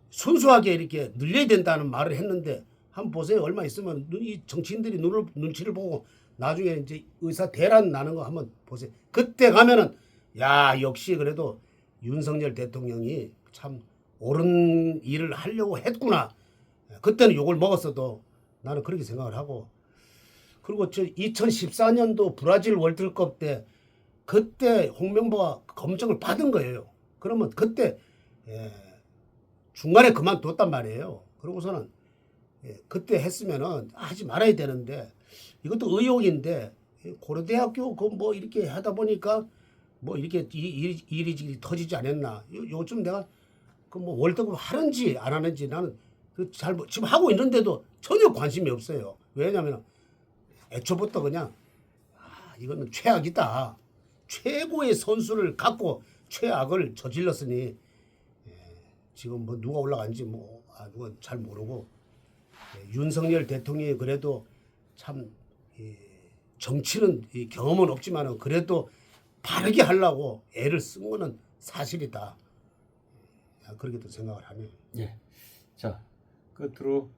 순수하게 이렇게 늘려야 된다는 말을 했는데 한번 보세요. 얼마 있으면 이 정치인들이 눈치를 보고 나중에 이제 의사 대란 나는 거 한번 보세요. 그때 가면은 야 역시 그래도 윤석열 대통령이 참 옳은 일을 하려고 했구나. 그때는 욕을 먹었어도 나는 그렇게 생각을 하고 그리고 저 2014년도 브라질 월드컵 때 그때 홍명보가 검증을 받은 거예요. 그러면 그때 중간에 그만뒀단 말이에요. 그러고서는 그때 했으면은 하지 말아야 되는데 이것도 의혹인데 고려대학교 그 뭐 이렇게 하다 보니까 뭐 이렇게 일이 터지지 않았나. 요즘 내가 그 뭐 월드컵 하는지 안 하는지 나는 그 잘 지금 하고 있는데도 전혀 관심이 없어요. 왜냐하면 애초부터 그냥 이거는 최악이다. 최고의 선수를 갖고 최악을 저질렀으니 지금 뭐 누가 올라간지 뭐 누가 잘 모르고 윤석열 대통령이 그래도 참 정치는 경험은 없지만은 그래도 바르게 하려고 애를 쓴 거는 사실이다. 그렇게도 생각을 하네요. 예. 자 끝으로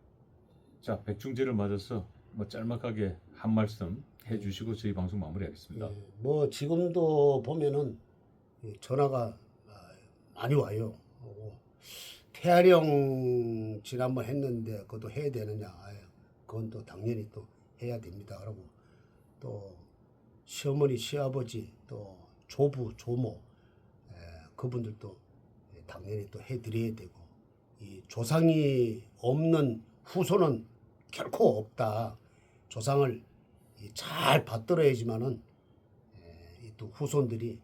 자 백중제를 맞아서 뭐 짤막하게 한 말씀 해주시고 저희 방송 마무리하겠습니다. 뭐 지금도 보면은 전화가 많이 와요. 태아령 지난번 했는데 그것도 해야 되느냐? 그건 또 당연히 또 해야 됩니다. 그러고 또 시어머니, 시아버지, 또 조부, 조모 그분들도 당연히 또 해드려야 되고 이 조상이 없는 후손은 결코 없다. 조상을 잘 받들어야지만은 또 후손들이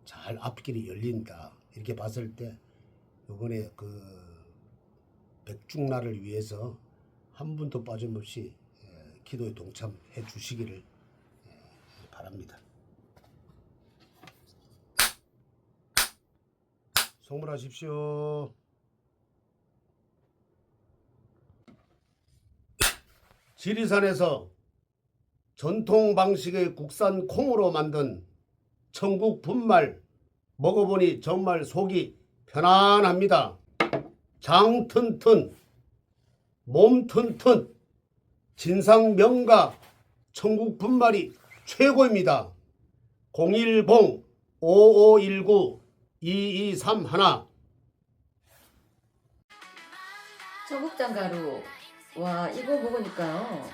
잘 앞길이 열린다. 이렇게 봤을 때 이번에 그 백중날을 위해서 한 분도 빠짐없이 기도에 동참해 주시기를 바랍니다. 성불하십시오. 지리산에서 전통 방식의 국산 콩으로 만든 천국 분말 먹어보니 정말 속이 편안합니다. 장 튼튼, 몸 튼튼, 진상 명가 천국 분말이 최고입니다. 010-5519-2231 청국장가루. 와, 이거 먹으니까요.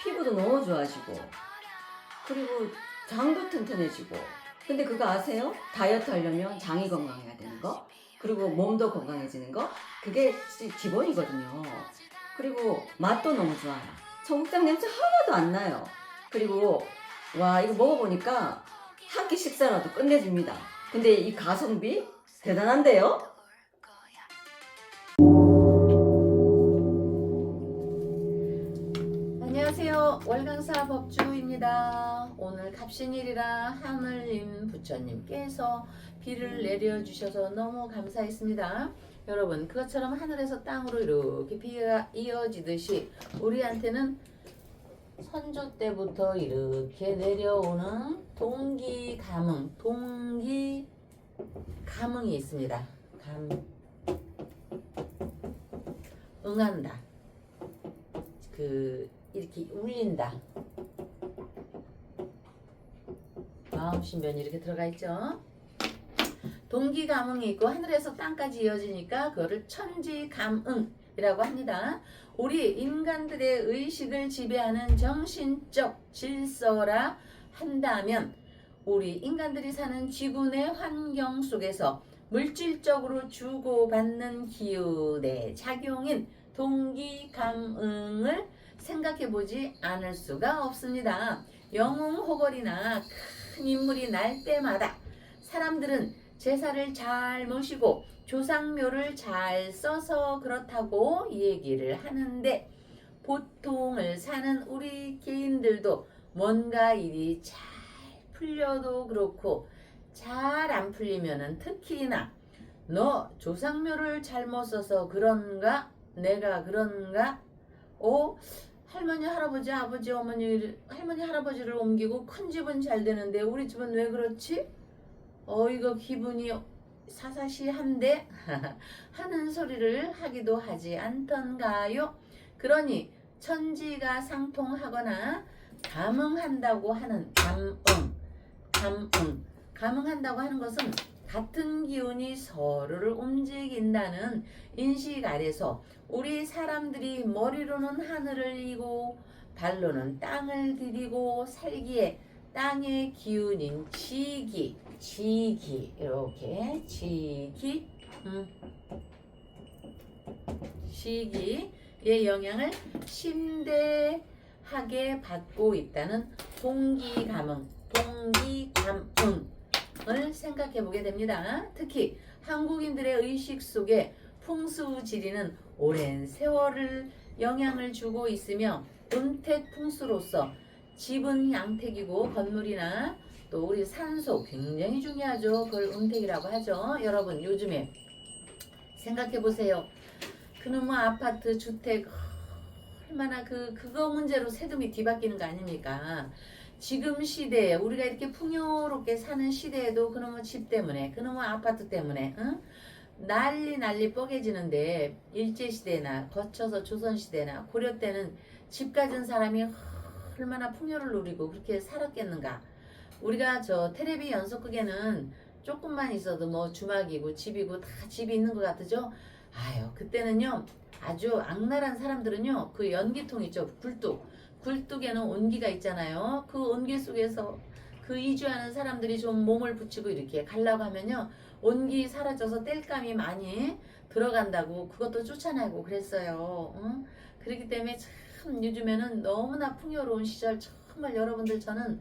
피부도 너무 좋아지고, 그리고 장도 튼튼해지고, 근데 그거 아세요? 다이어트 하려면 장이 건강해야 되는 거, 그리고 몸도 건강해지는 거, 그게 기본이거든요. 그리고 맛도 너무 좋아요. 청국장 냄새 하나도 안 나요. 그리고 와, 이거 먹어보니까 한 끼 식사라도 끝내줍니다. 근데 이 가성비 대단한데요? 안녕하세요. 월강사 법주입니다. 오늘 갑신일이라 하늘님 부처님께서 비를 내려주셔서 너무 감사했습니다. 여러분, 그것처럼 하늘에서 땅으로 이렇게 비가 이어지듯이 우리한테는 선조 때부터 이렇게 내려오는 동기감흥이 있습니다. 응한다. 이렇게 울린다. 마음신변이 이렇게 들어가 있죠. 동기감흥이 있고 하늘에서 땅까지 이어지니까 그거를 천지감응이라고 합니다. 우리 인간들의 의식을 지배하는 정신적 질서라 한다면 우리 인간들이 사는 지구 내 환경 속에서 물질적으로 주고받는 기운의 작용인 동기감응을 생각해보지 않을 수가 없습니다. 영웅호걸이나 큰 인물이 날 때마다 사람들은 제사를 잘 모시고 조상묘를 잘 써서 그렇다고 얘기를 하는데, 보통을 사는 우리 개인들도 뭔가 일이 잘 풀려도 그렇고 잘 안 풀리면은 특히나 너 조상묘를 잘못 써서 그런가? 내가 그런가? 할머니, 할아버지, 아버지, 어머니, 할머니, 할아버지를 옮기고 큰 집은 잘 되는데 우리 집은 왜 그렇지? 이거 기분이 사사시한데 하는 소리를 하기도 하지 않던가요? 그러니 천지가 상통하거나 감응한다고 하는 감응한다고 하는 것은 같은 기운이 서로를 움직인다는 인식 아래서 우리 사람들이 머리로는 하늘을 이고 발로는 땅을 디디고 살기에 땅의 기운인 지기 이렇게 지기의 영향을 심대하게 받고 있다는 동기감응을 생각해 보게 됩니다. 특히 한국인들의 의식 속에 풍수지리는 오랜 세월을 영향을 주고 있으며 음택풍수로서 집은 양택이고 건물이나 또 우리 산소 굉장히 중요하죠. 그걸 음택이라고 하죠. 여러분, 요즘에 생각해 보세요. 그놈의 아파트 주택 얼마나 그거 문제로 세금이 뒤바뀌는 거 아닙니까? 지금 시대에 우리가 이렇게 풍요롭게 사는 시대에도 그놈의 집 때문에, 그놈의 아파트 때문에 난리 뻐개지는데, 일제시대나 거쳐서 조선시대나 고려 때는 집 가진 사람이 얼마나 풍요를 누리고 그렇게 살았겠는가. 우리가 저 텔레비 연속극에는 조금만 있어도 뭐 주막이고 집이고 다 집이 있는 것 같으죠? 그때는요, 아주 악랄한 사람들은요, 그 연기통 있죠, 굴뚝에는 온기가 있잖아요. 그 온기 속에서 그 이주하는 사람들이 좀 몸을 붙이고 이렇게 가려고 하면요, 온기 사라져서 땔감이 많이 들어간다고 그것도 쫓아내고 그랬어요. 그렇기 때문에 참 요즘에는 너무나 풍요로운 시절, 정말 여러분들, 저는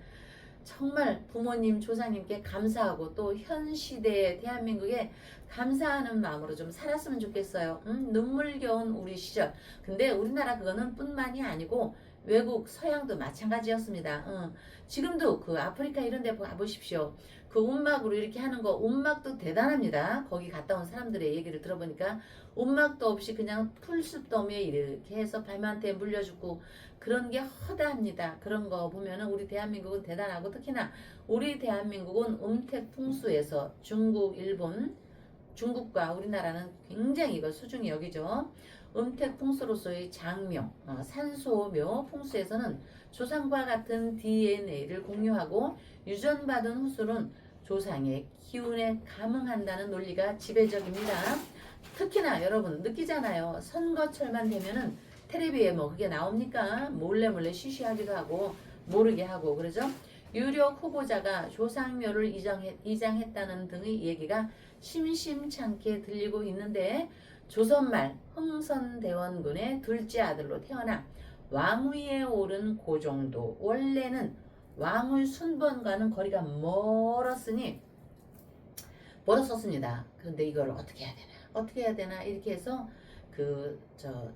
정말 부모님, 조상님께 감사하고 또 현 시대의 대한민국에 감사하는 마음으로 좀 살았으면 좋겠어요. 눈물겨운 우리 시절. 근데 우리나라 그거는 뿐만이 아니고 외국 서양도 마찬가지였습니다. 지금도 그 아프리카 이런 데 가보십시오. 그 움막으로 이렇게 하는 거, 움막도 대단합니다. 거기 갔다 온 사람들의 얘기를 들어보니까 움막도 없이 그냥 풀숲더미에 이렇게 해서 발만테 물려 죽고 그런 게 허다합니다. 그런 거 보면은 우리 대한민국은 대단하고, 특히나 우리 대한민국은 음택풍수에서 중국, 일본, 중국과 우리나라는 굉장히 이걸 소중히 여기죠. 음택풍수로서의 장묘, 산소묘 풍수에서는 조상과 같은 DNA를 공유하고 유전받은 후손은 조상의 기운에 감응한다는 논리가 지배적입니다. 특히나 여러분 느끼잖아요. 선거철만 되면은 텔레비에 뭐 그게 나옵니까? 몰래 쉬쉬하기도 하고 모르게 하고 그러죠. 유력 후보자가 조상묘를 이장했다는 등의 얘기가 심심찮게 들리고 있는데 조선말 흥선대원군의 둘째 아들로 태어나 왕위에 오른 고종도 원래는 왕의 순번과는 거리가 멀었었습니다. 그런데 이걸 어떻게 해야 되나 이렇게 해서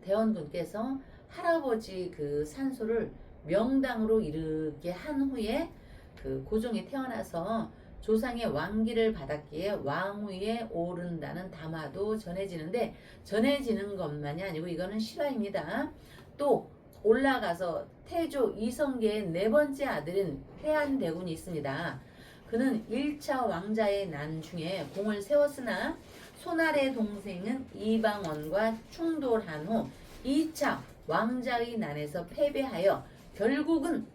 대원군께서 할아버지 그 산소를 명당으로 이르게 한 후에 그 고종이 태어나서 조상의 왕기를 받았기에 왕위에 오른다는 담화도 전해지는 것만이 아니고 이거는 실화입니다. 또 올라가서 태조 이성계의 네 번째 아들인 회한대군이 있습니다. 그는 1차 왕자의 난 중에 공을 세웠으나 손아래 동생은 이방원과 충돌한 후 2차 왕자의 난에서 패배하여 결국은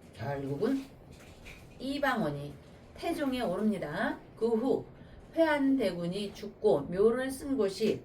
이방원이 태종에 오릅니다. 그 후 회한대군이 죽고 묘를 쓴 곳이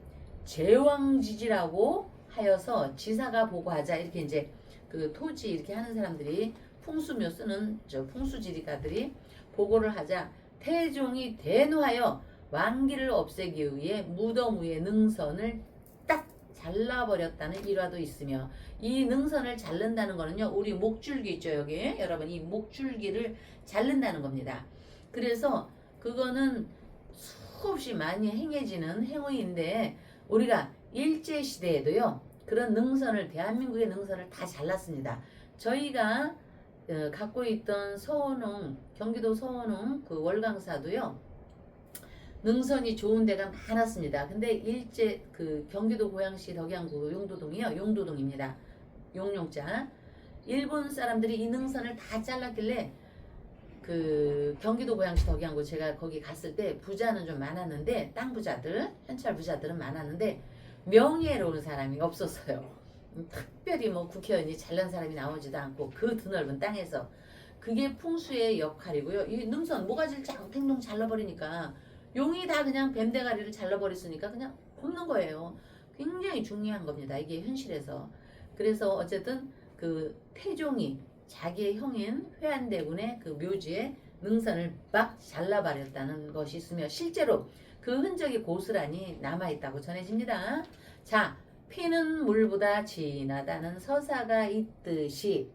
제왕지지라고 하여서 지사가 보고하자 이렇게 이제 그 토지 이렇게 하는 사람들이 풍수묘 쓰는 풍수지리가들이 보고를 하자 태종이 대노하여 왕기를 없애기 위해 무덤 위에 능선을 딱 잘라버렸다는 일화도 있으며 이 능선을 자른다는 거는요 우리 목줄기 있죠 여기 여러분 이 목줄기를 자른다는 겁니다. 그래서 그거는 수없이 많이 행해지는 행위인데 우리가 일제시대에도요 그런 능선을 대한민국의 능선을 다 잘랐습니다. 저희가 갖고 있던 서원흥 경기도 서원흥 그 월강사도요 능선이 좋은 데가 많았습니다. 근데 일제 그 경기도 고양시 덕양구 용도동이요 용도동입니다. 용용자 일본 사람들이 이 능선을 다 잘랐길래 그 경기도 고양시 덕양구 제가 거기 갔을 때 부자는 좀 많았는데 땅 부자들 현찰 부자들은 많았는데 명예로운 사람이 없었어요. 특별히 뭐 국회의원이 잘난 사람이 나오지도 않고 그 드넓은 땅에서 그게 풍수의 역할이고요. 이 능선 모가지를 팽동 잘라버리니까 용이 다 그냥 뱀대가리를 잘라버렸으니까 그냥 굽는 거예요. 굉장히 중요한 겁니다. 이게 현실에서. 그래서 어쨌든 그 태종이 자기의 형인 회한대군의 그 묘지에 능선을 막 잘라버렸다는 것이 있으며 실제로 그 흔적이 고스란히 남아있다고 전해집니다. 자, 피는 물보다 진하다는 서사가 있듯이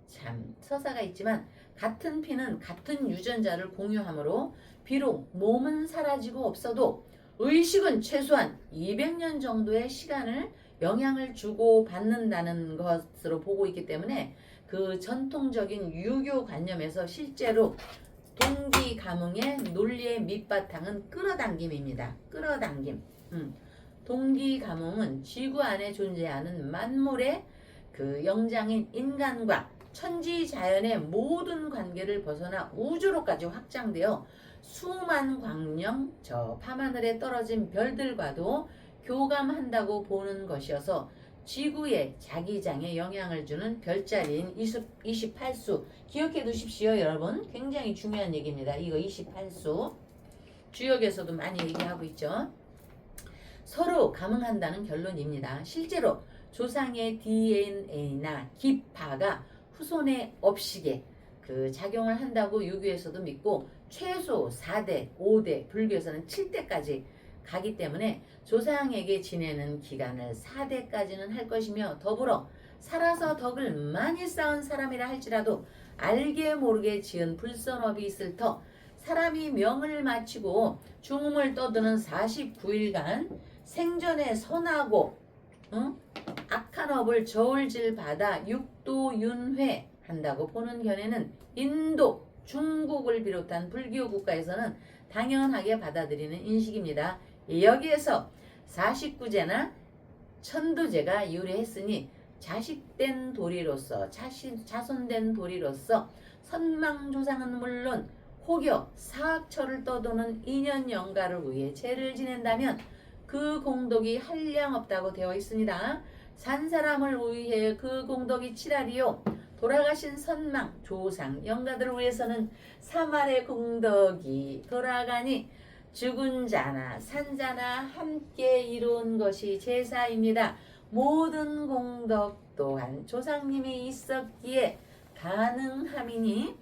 참 서사가 있지만 같은 피는 같은 유전자를 공유하므로 비록 몸은 사라지고 없어도 의식은 최소한 200년 정도의 시간을 영향을 주고 받는다는 것으로 보고 있기 때문에 그 전통적인 유교관념에서 실제로 동기 가뭉의 논리의 밑바탕은 끌어당김입니다. 끌어당김. 동기 가뭉은 지구 안에 존재하는 만물의 그 영장인 인간과 천지 자연의 모든 관계를 벗어나 우주로까지 확장되어 수만 광령 저 밤하늘에 떨어진 별들과도 교감한다고 보는 것이어서 지구의 자기장에 영향을 주는 별자리인 28수 기억해 두십시오 여러분. 굉장히 중요한 얘기입니다. 이거 28수 주역에서도 많이 얘기하고 있죠. 서로 감응한다는 결론입니다. 실제로 조상의 DNA나 기파가 후손의 업식에 그 작용을 한다고 유교에서도 믿고 최소 4대, 5대, 불교에서는 7대까지 가기 때문에 조상에게 지내는 기간을 4대까지는 할 것이며 더불어 살아서 덕을 많이 쌓은 사람이라 할지라도 알게 모르게 지은 불선업이 있을 터 사람이 명을 마치고 중음을 떠드는 49일간 생전에 선하고 악한 업을 저울질 받아 육도윤회 한다고 보는 견해는 인도, 중국을 비롯한 불교 국가에서는 당연하게 받아들이는 인식입니다. 여기에서 49제나 천도제가 유래했으니 자식된 도리로서 자손된 도리로서 선망조상은 물론 혹여 사악처를 떠도는 인연영가를 위해 제를 지낸다면 그 공덕이 한량없다고 되어 있습니다. 산 사람을 위해 그 공덕이 치라리요 돌아가신 선망, 조상, 영가들을 위해서는 사말의 공덕이 돌아가니 죽은 자나 산 자나 함께 이룬 것이 제사입니다. 모든 공덕 또한 조상님이 있었기에 가능함이니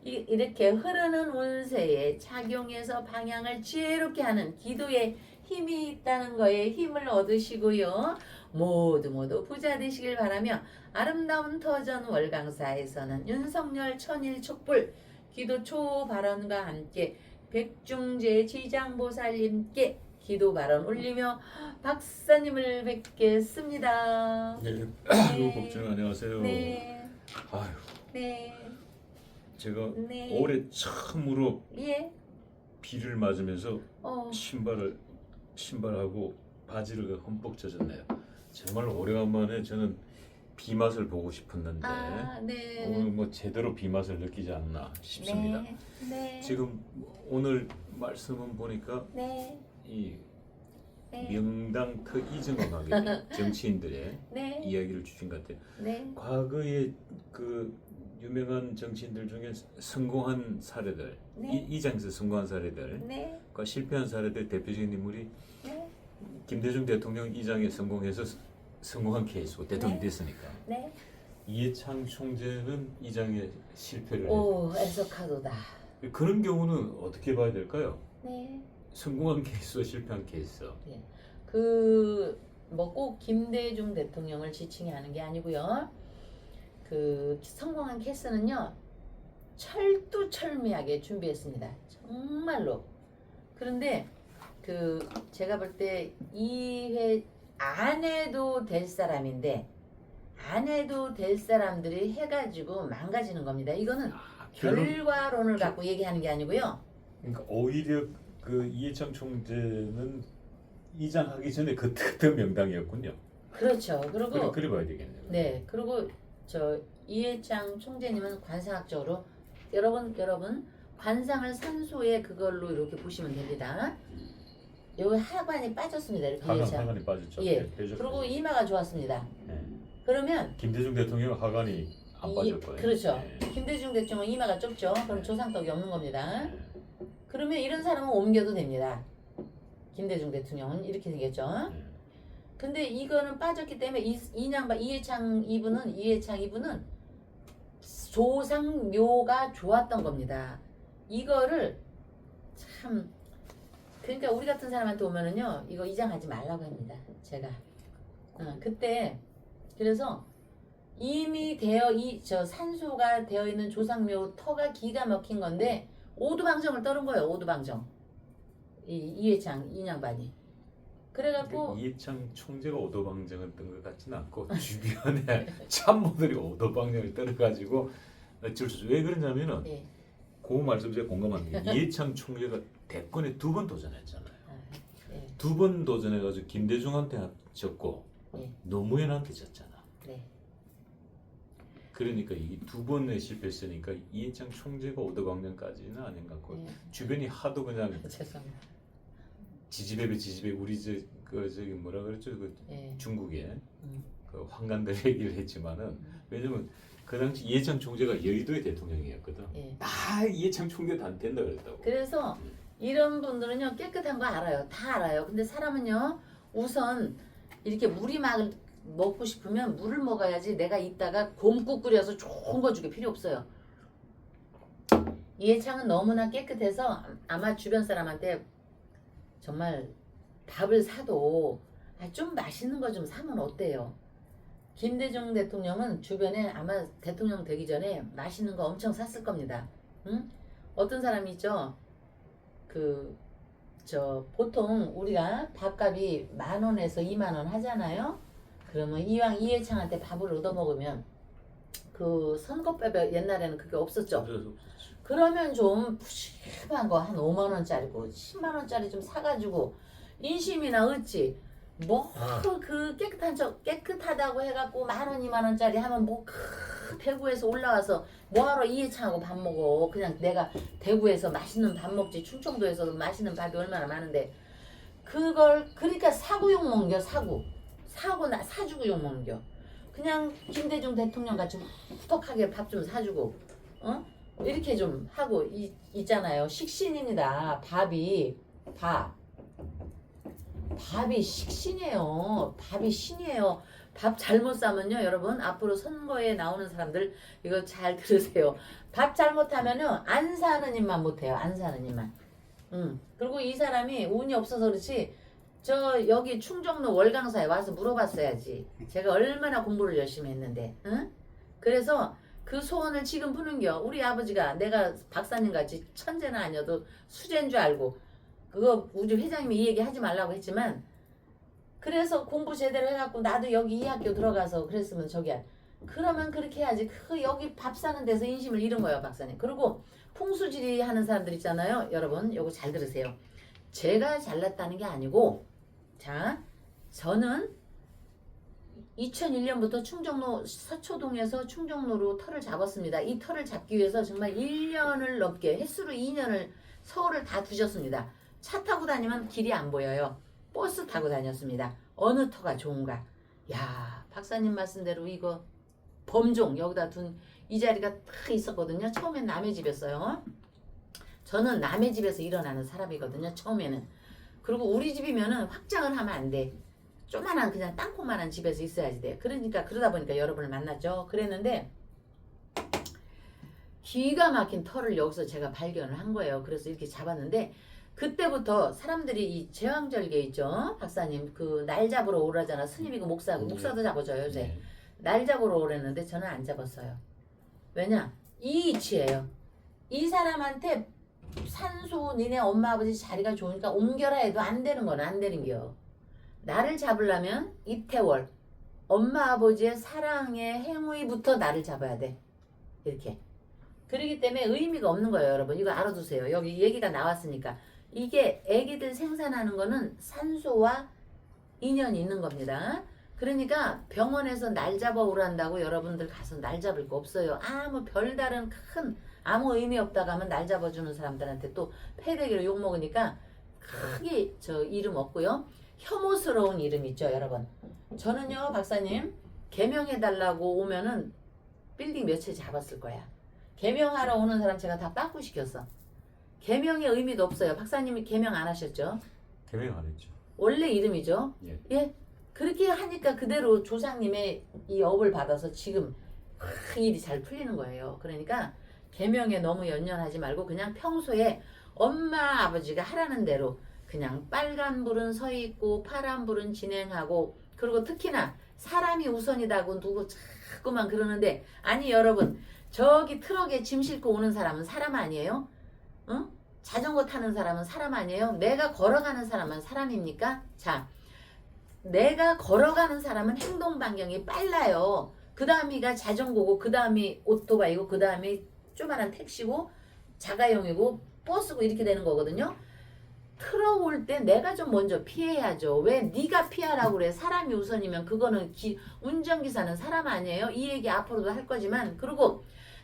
이렇게 흐르는 운세에 착용해서 방향을 지혜롭게 하는 기도에 힘이 있다는 거에 힘을 얻으시고요. 모두 부자 되시길 바라며 아름다운 터전 월강사에서는 윤석열 천일 촛불 기도 초 발언과 함께 백중제 지장보살님께 기도 발언 올리며 박사님을 뵙겠습니다. 네. 네. 아이고 복주님 안녕하세요. 네. 아유, 네. 제가 네. 올해 처음으로 예. 비를 맞으면서 어. 신발하고 바지를 흠뻑 젖었네요. 정말 오래간만에 저는 비 맛을 보고 싶었는데 아, 네. 오늘 뭐 제대로 비 맛을 느끼지 않나 싶습니다. 네. 네. 지금 오늘 말씀은 보니까 네. 이 네. 명당 터 이정학의 정치인들의 네. 이야기를 주신 것 같아요. 네. 과거에 그 유명한 정치인들 중에 성공한 사례들, 네. 이장에서 성공한 사례들, 네. 그 실패한 사례들 대표적인 인물이 네. 김대중 대통령 이장에 성공해서 성공한 케이스고 대통령이 네. 됐으니까. 네. 이해창 총재는 이장에 실패를 오, 에서카도다. 했 그런 경우는 어떻게 봐야 될까요? 네. 성공한 케이스와 실패한 케이스. 뭐 꼭 김대중 대통령을 지칭해 하는 게 아니고요. 그 성공한 케이스는요. 철두철미하게 준비했습니다. 정말로. 그런데 그 제가 볼 때 이회 안 해도 될 사람인데 안 해도 될 사람들이 해가지고 망가지는 겁니다. 이거는 결과론을 갖고 얘기하는 게 아니고요. 그러니까 오히려 그 이해창 총재는 이장하기 전에 그때 명당이었군요. 그렇죠. 그리고 그래 봐야 되겠네요. 네, 그리고 저 이해창 총재님은 관상학적으로 여러분 관상을 산소에 그걸로 이렇게 보시면 됩니다. 여기 하관이 빠졌습니다. 이렇게 이해창. 하관이 빠졌죠. 예. 네, 빼졌어요. 그리고 이마가 좋았습니다. 네. 그러면 김대중 대통령 하관이 안 빠질 거예요. 그렇죠. 네. 김대중 대통령은 이마가 좁죠. 그럼 조상덕이 없는 겁니다. 네. 그러면 이런 사람은 옮겨도 됩니다. 김대중 대통령은 이렇게 생겼죠. 네. 근데 이거는 빠졌기 때문에 이해창 이분은 조상묘가 좋았던 겁니다. 이거를 참 그러니까 우리 같은 사람한테 오면은요 이거 이장하지 말라고 합니다. 제가 그때 그래서 이미 저 산소가 되어 있는 조상묘 터가 기가 막힌 건데 오두방정을 떨은 거예요. 오두방정 이해창 이양반이 그래갖고 이해창 총재가 오도방정을 뜬 것 같지는 않고 주변에 참모들이 오도방정을 떨어가지고 어쩔 수 없이 왜 그러냐면은 예. 그 말씀 제가 공감하는 게 이해창 총재가 대권에 2번 도전했잖아요. 예. 2번 도전해가지고 김대중한테 졌고 예. 노무현한테 졌잖아. 네. 그러니까 이 2번에 실패했으니까 이해창 총재가 오도방정까지는 아닌 것 같고 예. 주변이 하도 그냥 죄송합니다. 지지배 우리 저기 뭐라 그랬죠 그 예. 중국에 음. 그 황간들 얘기를 했지만은 왜냐면 그 당시 이해창 총재가 여의도의 대통령이었거든. 예. 다 이해창 총재 안 된다 그랬다고. 그래서 이런 분들은요 깨끗한 거 알아요. 다 알아요. 근데 사람은요 우선 이렇게 물이 막 먹고 싶으면 물을 먹어야지 내가 이따가 곰국 끓여서 좋은 거 주게 필요 없어요. 이해창은 너무나 깨끗해서 아마 주변 사람한테 정말 밥을 사도 좀 맛있는 거 좀 사면 어때요? 김대중 대통령은 주변에 아마 대통령 되기 전에 맛있는 거 엄청 샀을 겁니다. 응? 어떤 사람이 있죠? 보통 우리가 밥값이 10,000원에서 20,000원 하잖아요. 그러면 이왕 이해창한테 밥을 얻어먹으면 그 선거법에 옛날에는 그게 없었죠. 그래서 그러면 좀 푸짐한 거 한 5만 원짜리고 10만 원짜리 좀 사가지고 인심이나 얻지. 뭐 그 깨끗하다고 해갖고 10,000원 2만 원짜리 하면 뭐 대구에서 올라와서 뭐하러 이해창하고 밥 먹어. 그냥 내가 대구에서 맛있는 밥 먹지. 충청도에서도 맛있는 밥이 얼마나 많은데 그걸 그러니까 사고 욕 먹겨. 사고 사주고 욕 먹겨. 그냥 김대중 대통령 같이 후덕하게 밥 좀 사주고 이렇게 좀 하고 있잖아요. 식신입니다. 밥이 식신이에요. 밥이 신이에요. 밥 잘못 싸면요 여러분 앞으로 선거에 나오는 사람들 이거 잘 들으세요. 밥 잘못하면요 안 사는 입만 못해요. 안 사는 입만. 그리고 이 사람이 운이 없어서 그렇지 저 여기 충정로 월강사에 와서 물어봤어야지. 제가 얼마나 공부를 열심히 했는데. 응? 그래서 그 소원을 지금 푸는겨. 우리 아버지가 내가 박사님 같이 천재는 아니어도 수재인 줄 알고 그거 우리 회장님이 이 얘기 하지 말라고 했지만 그래서 공부 제대로 해갖고 나도 여기 이 학교 들어가서 그랬으면 저기야. 그러면 그렇게 해야지. 그 여기 밥 사는 데서 인심을 잃은 거예요 박사님. 그리고 풍수지리 하는 사람들 있잖아요. 여러분 요거 잘 들으세요. 제가 잘났다는 게 아니고 자 저는 2001년부터 충정로 서초동에서 충정로로 터를 잡았습니다. 이 터를 잡기 위해서 정말 1년을 넘게 횟수로 2년을 서울을 다 두셨습니다. 차 타고 다니면 길이 안 보여요. 버스 타고 다녔습니다. 어느 터가 좋은가. 야 박사님 말씀대로 이거 범종 여기다 둔 이 자리가 딱 있었거든요. 처음엔 남의 집이었어요. 저는 남의 집에서 일어나는 사람이거든요. 처음에는. 그리고 우리 집이면은 확장을 하면 안 돼. 조만한 그냥 땅콩만한 집에서 있어야지 돼. 그러니까 그러다 보니까 여러분을 만났죠. 그랬는데 기가 막힌 터를 여기서 제가 발견을 한 거예요. 그래서 이렇게 잡았는데 그때부터 사람들이 이 제왕절개 있죠. 박사님 그 날 잡으러 오라잖아. 스님이고 목사도 잡아줘요 요새. 네. 날 잡으러 오랬는데 저는 안 잡았어요. 왜냐? 이 이치예요. 이 사람한테 산소 니네 엄마 아버지 자리가 좋으니까 옮겨라 해도 안 되는 건 안 되는겨. 나를 잡으려면 이태월 엄마 아버지의 사랑의 행위부터 나를 잡아야 돼. 이렇게. 그렇기 때문에 의미가 없는 거예요 여러분. 이거 알아두세요. 여기 얘기가 나왔으니까. 이게 애기들 생산하는 거는 산소와 인연이 있는 겁니다. 그러니까 병원에서 날 잡아오란다고 여러분들 가서 날 잡을 거 없어요. 아무 별다른 큰 아무 의미 없다가 하면 날 잡아주는 사람들한테 또 패대기로 욕먹으니까 크게 저 이름 없고요. 혐오스러운 이름 있죠 여러분. 저는요 박사님 개명해달라고 오면은 빌딩 몇 채 잡았을 거야. 개명하러 오는 사람 제가 다 빠꾸 시켰어. 개명의 의미도 없어요. 박사님이 개명 안 하셨죠? 개명 안 했죠. 원래 이름이죠. 예. 예. 그렇게 하니까 그대로 조상님의 이 업을 받아서 지금 일이 잘 풀리는 거예요. 그러니까 개명에 너무 연연하지 말고 그냥 평소에 엄마 아버지가 하라는 대로 그냥 빨간 불은 서 있고 파란 불은 진행하고 그리고 특히나 사람이 우선이다고 누구 자꾸만 그러는데 아니 여러분 저기 트럭에 짐 싣고 오는 사람은 사람 아니에요? 응? 자전거 타는 사람은 사람 아니에요? 내가 걸어가는 사람은 사람입니까? 자 내가 걸어가는 사람은 행동 반경이 빨라요. 그 다음이가 자전거고 그 다음이 오토바이고 그 다음이 조그만한 택시고 자가용이고 버스고 이렇게 되는 거거든요. 트럭 올 때 내가 좀 먼저 피해야죠. 왜 네가 피하라고 그래. 사람이 우선이면 그거는 운전기사는 사람 아니에요. 이 얘기 앞으로도 할 거지만 그리고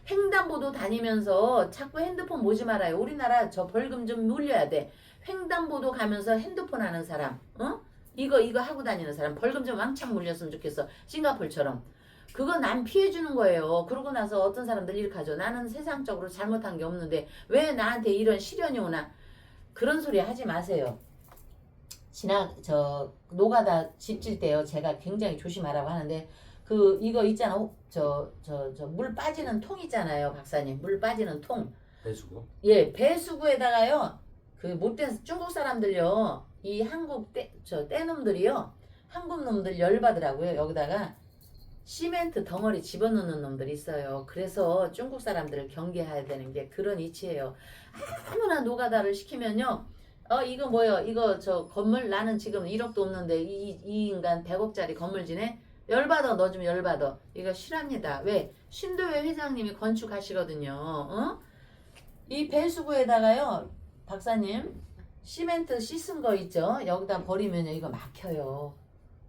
횡단보도 다니면서 자꾸 핸드폰 보지 말아요. 우리나라 저 벌금 좀 물려야 돼. 횡단보도 가면서 핸드폰 하는 사람 이거 하고 다니는 사람 벌금 좀 왕창 물렸으면 좋겠어. 싱가포르처럼. 그거 남 피해주는 거예요. 그러고 나서 어떤 사람들 이렇게 하죠. 나는 세상적으로 잘못한 게 없는데 왜 나한테 이런 시련이 오나. 그런 소리 하지 마세요. 저 노가다 집 질 때요. 제가 굉장히 조심하라고 하는데 그 이거 있잖아. 저 물 빠지는 통 있잖아요. 박사님. 물 빠지는 통. 배수구? 예, 배수구에다가요. 그 못된 중국 사람들요. 이 한국 떼놈들이요. 한국 놈들 열받으라고요. 여기다가 시멘트 덩어리 집어넣는 놈들이 있어요. 그래서 중국 사람들을 경계해야 되는 게 그런 이치예요. 아무나 노가다를 시키면요. 이거 뭐요? 이거 저 건물 나는 지금 1억도 없는데 이 인간 100억짜리 건물 지네? 열받아. 너 좀 열받아. 이거 실합니다. 왜? 신도회 회장님이 건축하시거든요. 이 배수구에다가요. 박사님 시멘트 씻은 거 있죠? 여기다 버리면 이거 막혀요.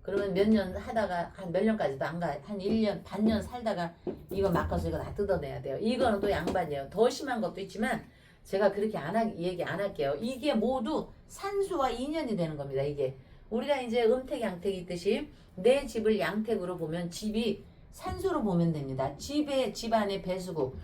그러면 몇 년 하다가 한 몇 년까지도 안 가. 한 1년, 반년 살다가 이거 막아서 이거 다 뜯어내야 돼요. 이거는 또 양반이에요. 더 심한 것도 있지만 제가 그렇게 얘기 안 할게요. 이게 모두 산소와 인연이 되는 겁니다. 이게. 우리가 이제 음택, 양택이 있듯이 내 집을 양택으로 보면 집이 산소로 보면 됩니다. 집 안에 배수구.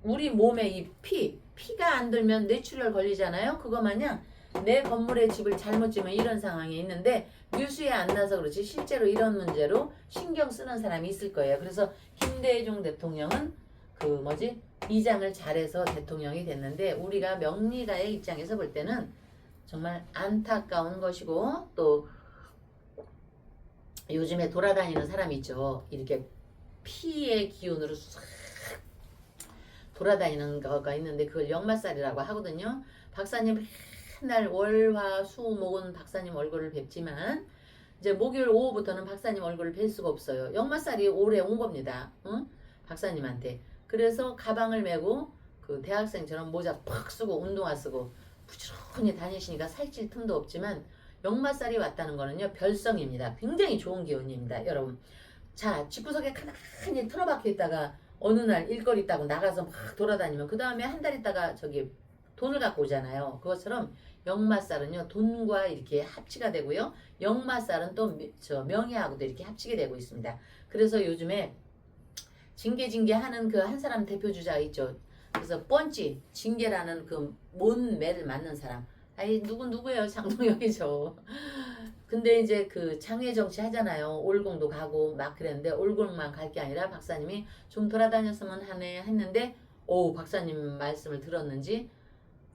우리 몸에 이 피가 안 들면 뇌출혈 걸리잖아요. 그거 마냥 내 건물에 집을 잘못 지면 이런 상황이 있는데 뉴스에 안 나서 그렇지 실제로 이런 문제로 신경 쓰는 사람이 있을 거예요. 그래서 김대중 대통령은 그 뭐지 이장을 잘해서 대통령이 됐는데 우리가 명리가의 입장에서 볼 때는 정말 안타까운 것이고 또 요즘에 돌아다니는 사람이 있죠. 이렇게 피의 기운으로 싹 돌아다니는 거가 있는데 그걸 역마살이라고 하거든요. 박사님 맨날 월화수목은 박사님 얼굴을 뵙지만 이제 목요일 오후부터는 박사님 얼굴을 뵐 수가 없어요. 역마살이 올해 온 겁니다. 응? 박사님한테. 그래서 가방을 메고 그 대학생처럼 모자 팍 쓰고 운동화 쓰고 부지런히 다니시니까 살찔 틈도 없지만 역마살이 왔다는 거는요 별성입니다. 굉장히 좋은 기운입니다. 여러분 자 집구석에 가만히 틀어박혀 있다가 어느 날 일거리 있다고 나가서 막 돌아다니면 그 다음에 한 달 있다가 저기 돈을 갖고 오잖아요. 그것처럼 역마살은요 돈과 이렇게 합치가 되고요. 역마살은 또 저 명예하고도 이렇게 합치게 되고 있습니다. 그래서 요즘에 징계 하는 그 한 사람 대표 주자 있죠. 그래서 뻔찌 징계라는 그 뭔 매를 맞는 사람. 아이 누구예요? 장동혁이죠. 근데 이제 그 장외 정치 하잖아요. 올공도 가고 막 그랬는데 올공만 갈 게 아니라 박사님이 좀 돌아다녔으면 하네 했는데 오 박사님 말씀을 들었는지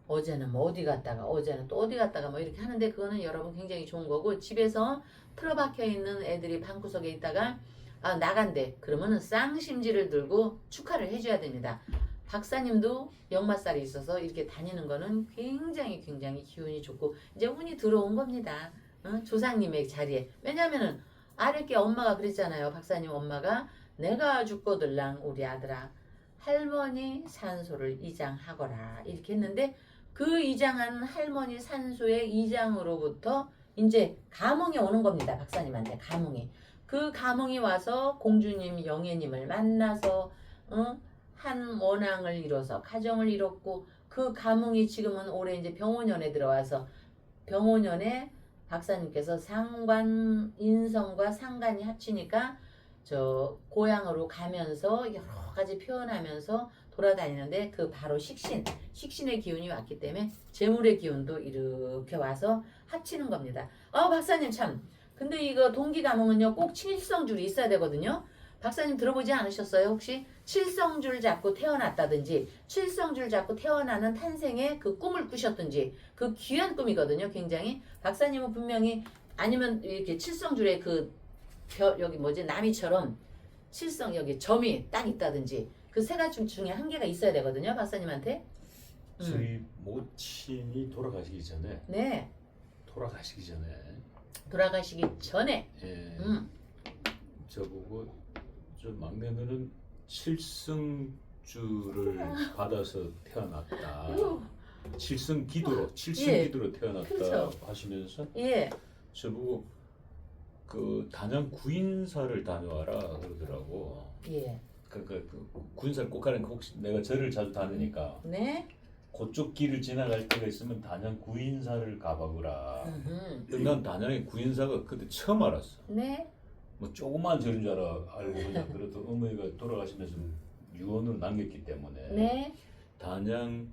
어제는 뭐 어디 갔다가 어제는 또 어디 갔다가 뭐 이렇게 하는데 그거는 여러분 굉장히 좋은 거고 집에서 틀어박혀 있는 애들이 방구석에 있다가 아 나간대 그러면은 쌍심지를 들고 축하를 해줘야 됩니다. 박사님도 역마살이 있어서 이렇게 다니는 거는 굉장히 기운이 좋고 이제 운이 들어온 겁니다. 조상님의 자리에. 왜냐면은 아랫게 엄마가 그랬잖아요. 박사님 엄마가 내가 죽거들랑 우리 아들아 할머니 산소를 이장하거라 이렇게 했는데 그 이장한 할머니 산소의 이장으로부터 이제 감흥이 오는 겁니다. 박사님한테 감흥이. 그 감흥이 와서 공주님 영애님을 만나서 한 원앙을 이뤄서 가정을 이뤘고 그 감흥이 지금은 올해 이제 병원년에 들어와서 병원년에 박사님께서 상관 인성과 상관이 합치니까 저 고향으로 가면서 여러 가지 표현하면서 돌아다니는데 그 바로 식신의 기운이 왔기 때문에 재물의 기운도 이렇게 와서 합치는 겁니다. 박사님 참 근데 이거 동기감흥은요 꼭 칠성줄이 있어야 되거든요. 박사님 들어보지 않으셨어요? 혹시 칠성줄 잡고 태어났다든지 칠성줄 잡고 태어나는 탄생의 그 꿈을 꾸셨든지 그 귀한 꿈이거든요. 굉장히 박사님은 분명히 아니면 이렇게 칠성줄에 그 여기 뭐지 나미처럼 칠성 여기 점이 딱 있다든지 그 세 가지 중에 한 개가 있어야 되거든요. 박사님한테. 저희 모친이 돌아가시기 전에 네. 돌아가시기 전에 예, 저보고 저 막내는 칠성주를 받아서 태어났다. 칠성기도로 태어났다 그렇죠. 하시면서 예. 저보고 그 단양 구인사를 다녀와라 그러더라고. 예. 그 구인사를 꼭 가는 혹시 내가 절을 자주 다니니까 네. 그쪽 길을 지나갈 때가 있으면 단양 구인사를 가봐보라. 난 단양의 구인사가 그때 처음 알았어. 네. 뭐 조그만 절인 줄 알고 그냥 그래도 어머니가 돌아가시면서 유언으로 남겼기 때문에 네. 단양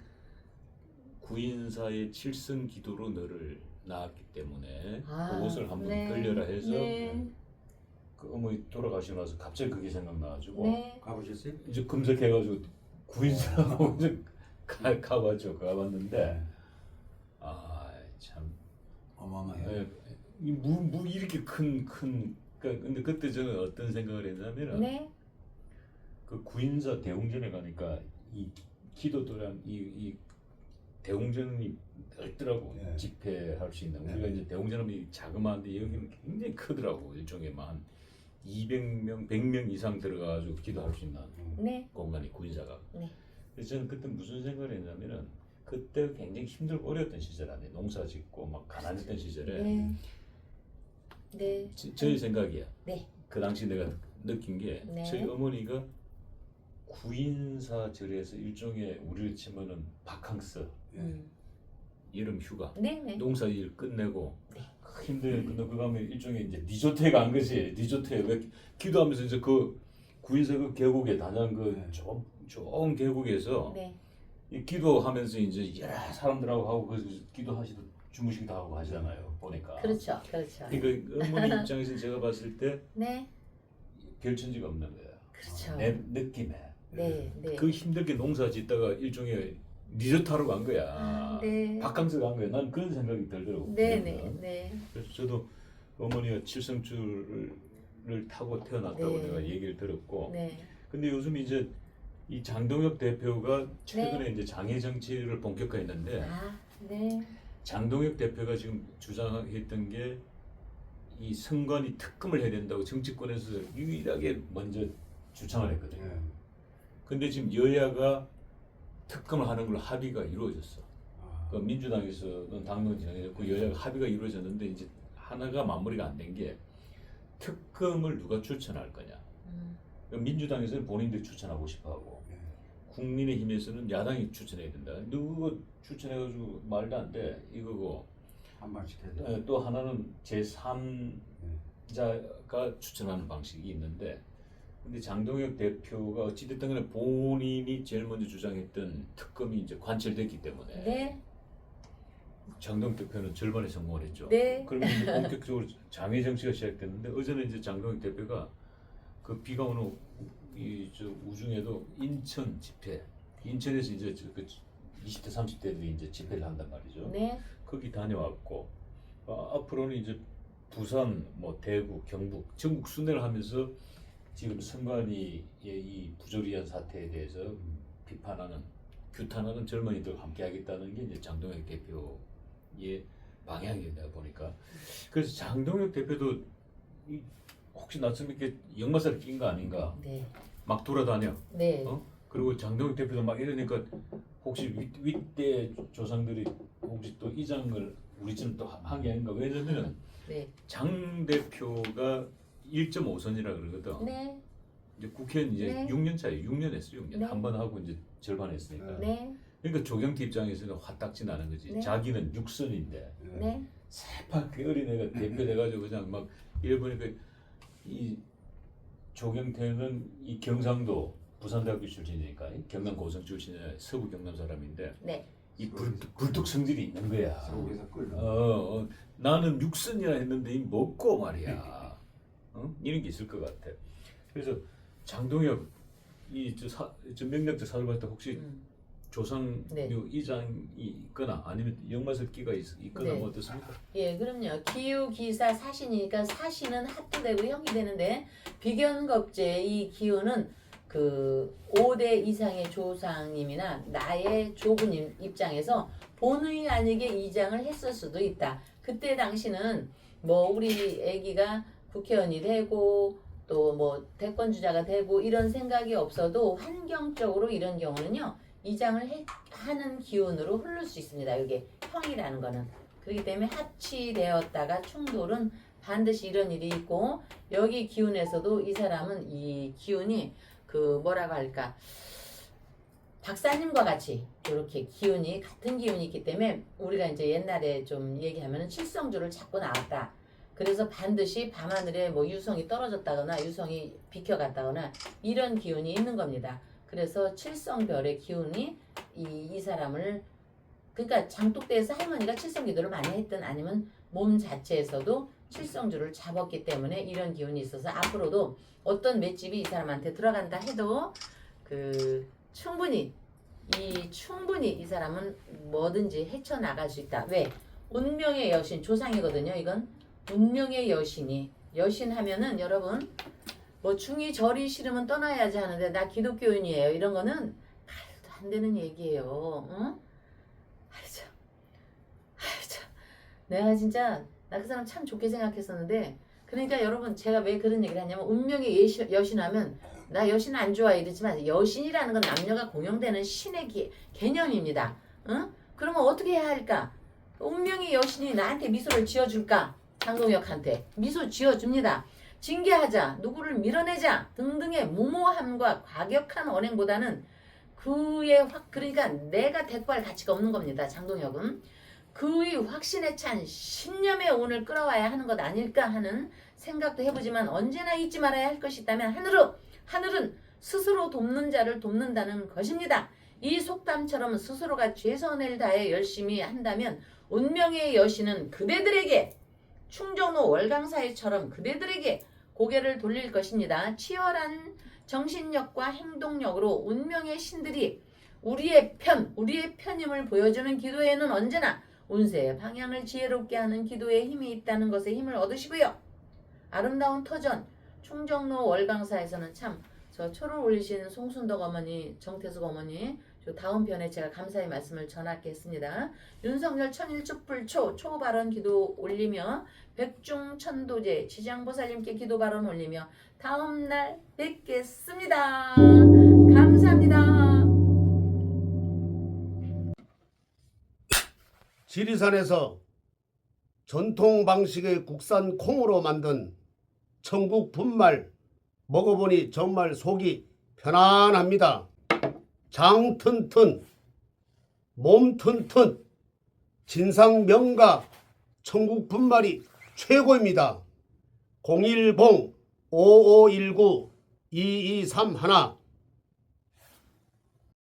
구인사의 칠성기도로 너를 낳았기 때문에 그곳을 한번 네. 걸려라 해서 네. 그 어머니 돌아가시고 나서 갑자기 그게 생각나가지고 네. 가보셨어요? 이제 검색해가지고 구인사하고 이제 가봤죠. 가봤는데 참 어마어마해요. 무 이렇게 큰 근데 그때 저는 어떤 생각을 했냐면은 네. 그 구인사 대웅전에 가니까 이 기도 또한 이 대웅전이 넓더라고. 네. 집회할 수 있는. 네. 우리가 이제 대웅전은 자그마한데 여기는 굉장히 크더라고. 일종의 한 200명, 100명 이상 들어가가지고 기도할 수 있는 네. 공간이 구인사가. 네. 그래서 저는 그때 무슨 생각을 했냐면은 그때 굉장히 힘들고 어려웠던 시절 안에 농사 짓고 막 가난했던 시절에 네. 네. 저의 생각이야. 네. 그 당시 내가 느낀 게 네. 저희 어머니가 구인사 절에서 일종의 우리를 치면은 바캉스, 여름 휴가, 네. 농사 일 끝내고 네. 힘들 근데 그 가면 일종의 이제 리조트에 간 거지. 리조트에 왜 기도하면서 이제 그 구인사 그 계곡에 단양 그 좋은 계곡에서 네. 이 기도하면서 이제 여러 사람들하고 하고 그 기도하시던 주무시기도 하고 하잖아요. 보니까. 그렇죠, 그렇죠. 그러니까 어머니 입장에서 제가 봤을 때 네, 별천지가 없는 거야. 그렇죠. 내 느낌에. 네, 네. 그 힘들게 농사 짓다가 일종의 리조타로 간 거야. 아, 네. 바캉스 간 거야. 난 그런 생각이 들더라고. 네, 네, 네. 그래서 저도 어머니가 칠성줄을 타고 태어났다고 네. 내가 얘기를 들었고. 네. 근데 요즘 이제 이 장동혁 대표가 최근에 네. 이제 장애 정치를 본격화했는데 아, 네. 장동혁 대표가 지금 주장했던 게 이 선관위 특검을 해야 된다고 정치권에서 유일하게 먼저 주창을 했거든요. 예. 근데 지금 여야가 특검을 하는 걸로 합의가 이루어졌어. 아, 그 민주당에서는 당론 진행했고 여야가 합의가 이루어졌는데 이제 하나가 마무리가 안 된 게 특검을 누가 추천할 거냐. 민주당에서는 본인들이 추천하고 싶어하고 예. 국민의힘에서는 야당이 추천해야 된다. 누구 추천해가지고 말도 안 돼. 이거고 한 말씩 해야 돼. 또 하나는 제3자가 추천하는 방식이 있는데 근데 장동혁 대표가 어찌됐든 간에 본인이 제일 먼저 주장했던 특검이 이제 관철됐기 때문에 네. 장동혁 대표는 절반에 성공을 했죠. 네. 그러면 이제 본격적으로 장애 정치가 시작됐는데 어제는 이제 장동혁 대표가 그 비가 오는 이저 우중에도 인천 집회, 인천에서 이제 그 20대 30대들이 이제 집회를 한단 말이죠. 네. 거기 다녀왔고 앞으로는 이제 부산, 뭐 대구, 경북 전국 순회를 하면서 지금 선관위의 이 부조리한 사태에 대해서 비판하는 규탄하는 젊은이들과 함께하겠다는 게 이제 장동혁 대표의 방향이에요. 내가 보니까 그래서 장동혁 대표도 혹시 나처럼 이렇게 역마살을 낀 거 아닌가 네. 막 돌아다녀. 네. 그리고 장동혁 대표도 막 이러니까 혹시 윗대 조상들이 혹시 또 이장을 우리처럼 또 한 게 아닌가. 왜냐면 네. 장 대표가 1.5선이라 그러거든. 네. 이제 국회의원 이제 네. 6년 차에 6년 했어요. 6년 네. 한 번 하고 이제 절반 했으니까. 네. 그러니까 조경태 입장에서는 화딱지 나는 거지. 네. 자기는 6선인데 예. 네. 새빨개 어린애가 대표 돼가지고 그냥 막 이래 보니까 이 조경태는 이 경상도 부산대학교 출신이니까 경남 고성 출신의 서부 경남 사람인데 네. 이 굴뚝 성질이 있는 거야. 속에서 끓는. 나는 6선이라 했는데 이 먹고 말이야. 이런 게 있을 것 같아. 그래서 장동혁 이저 명략자 사주 봤을 때 혹시 조상 네. 이장이 있거나 아니면 역마살 끼가 있거나 네. 뭐 어떻습니까? 예, 그럼요. 기유, 기사, 사신이니까 사신은 합도되고 형이 되는데 비견겁제 이 기유는 그 5대 이상의 조상님이나 나의 조부님 입장에서 본의 아니게 이장을 했을 수도 있다. 그때 당시는 뭐 우리 아기가 국회의원이 되고 또 뭐 대권 주자가 되고 이런 생각이 없어도 환경적으로 이런 경우는요. 이장을 하는 기운으로 흐를 수 있습니다. 이게 형이라는 거는. 그렇기 때문에 합치되었다가 충돌은 반드시 이런 일이 있고 여기 기운에서도 이 사람은 이 기운이 그 뭐라고 할까 박사님과 같이 이렇게 기운이 같은 기운이 있기 때문에 우리가 이제 옛날에 좀 얘기하면은 칠성주를 찾고 나왔다. 그래서 반드시 밤하늘에 뭐 유성이 떨어졌다거나 유성이 비켜갔다거나 이런 기운이 있는 겁니다. 그래서 칠성별의 기운이 이 사람을 그러니까 장독대에서 할머니가 칠성기도를 많이 했든 아니면 몸 자체에서도 칠성주를 잡았기 때문에 이런 기운이 있어서 앞으로도 어떤 맷집이 이 사람한테 들어간다 해도 그 충분히 이 사람은 뭐든지 헤쳐나갈 수 있다. 왜? 운명의 여신 조상이거든요. 이건 운명의 여신이 여신하면은 여러분 뭐 중이 절이 싫으면 떠나야지 하는데 나 기독교인이에요. 이런 거는 말도 안 되는 얘기예요. 응? 아이 참. 내가 진짜 나 그 사람 참 좋게 생각했었는데 그러니까 여러분 제가 왜 그런 얘기를 하냐면 운명의 여신하면 나 여신 안 좋아 이러지만 여신이라는 건 남녀가 공용되는 신의 개념입니다. 응? 그러면 어떻게 해야 할까? 운명의 여신이 나한테 미소를 지어줄까? 장동혁한테 미소 지어줍니다. 징계하자, 누구를 밀어내자 등등의 무모함과 과격한 언행보다는 그러니까 내가 대꾸할 가치가 없는 겁니다. 장동혁은 그의 확신에 찬 신념의 운을 끌어와야 하는 것 아닐까 하는 생각도 해보지만 언제나 잊지 말아야 할 것이 있다면 하늘은 스스로 돕는 자를 돕는다는 것입니다. 이 속담처럼 스스로가 최선을 다해 열심히 한다면 운명의 여신은 그대들에게 충정로 월강사회처럼 그대들에게 고개를 돌릴 것입니다. 치열한 정신력과 행동력으로 운명의 신들이 우리의 편임을 보여주는 기도에는 언제나 운세의 방향을 지혜롭게 하는 기도에 힘이 있다는 것에 힘을 얻으시고요. 아름다운 터전 충정로 월강사에서는 참 저 초를 올리신 송순덕 어머니, 정태숙 어머니 저 다음 편에 제가 감사의 말씀을 전하겠습니다. 윤석열 천일촛불초 초발언 기도 올리며 백중천도제 지장보살님께 기도 발언 올리며 다음날 뵙겠습니다. 감사합니다. 지리산에서 전통 방식의 국산 콩으로 만든 천국 분말 먹어보니 정말 속이 편안합니다. 장 튼튼, 몸 튼튼, 진상 명가 천국 분말이 최고입니다. 010-5519-2231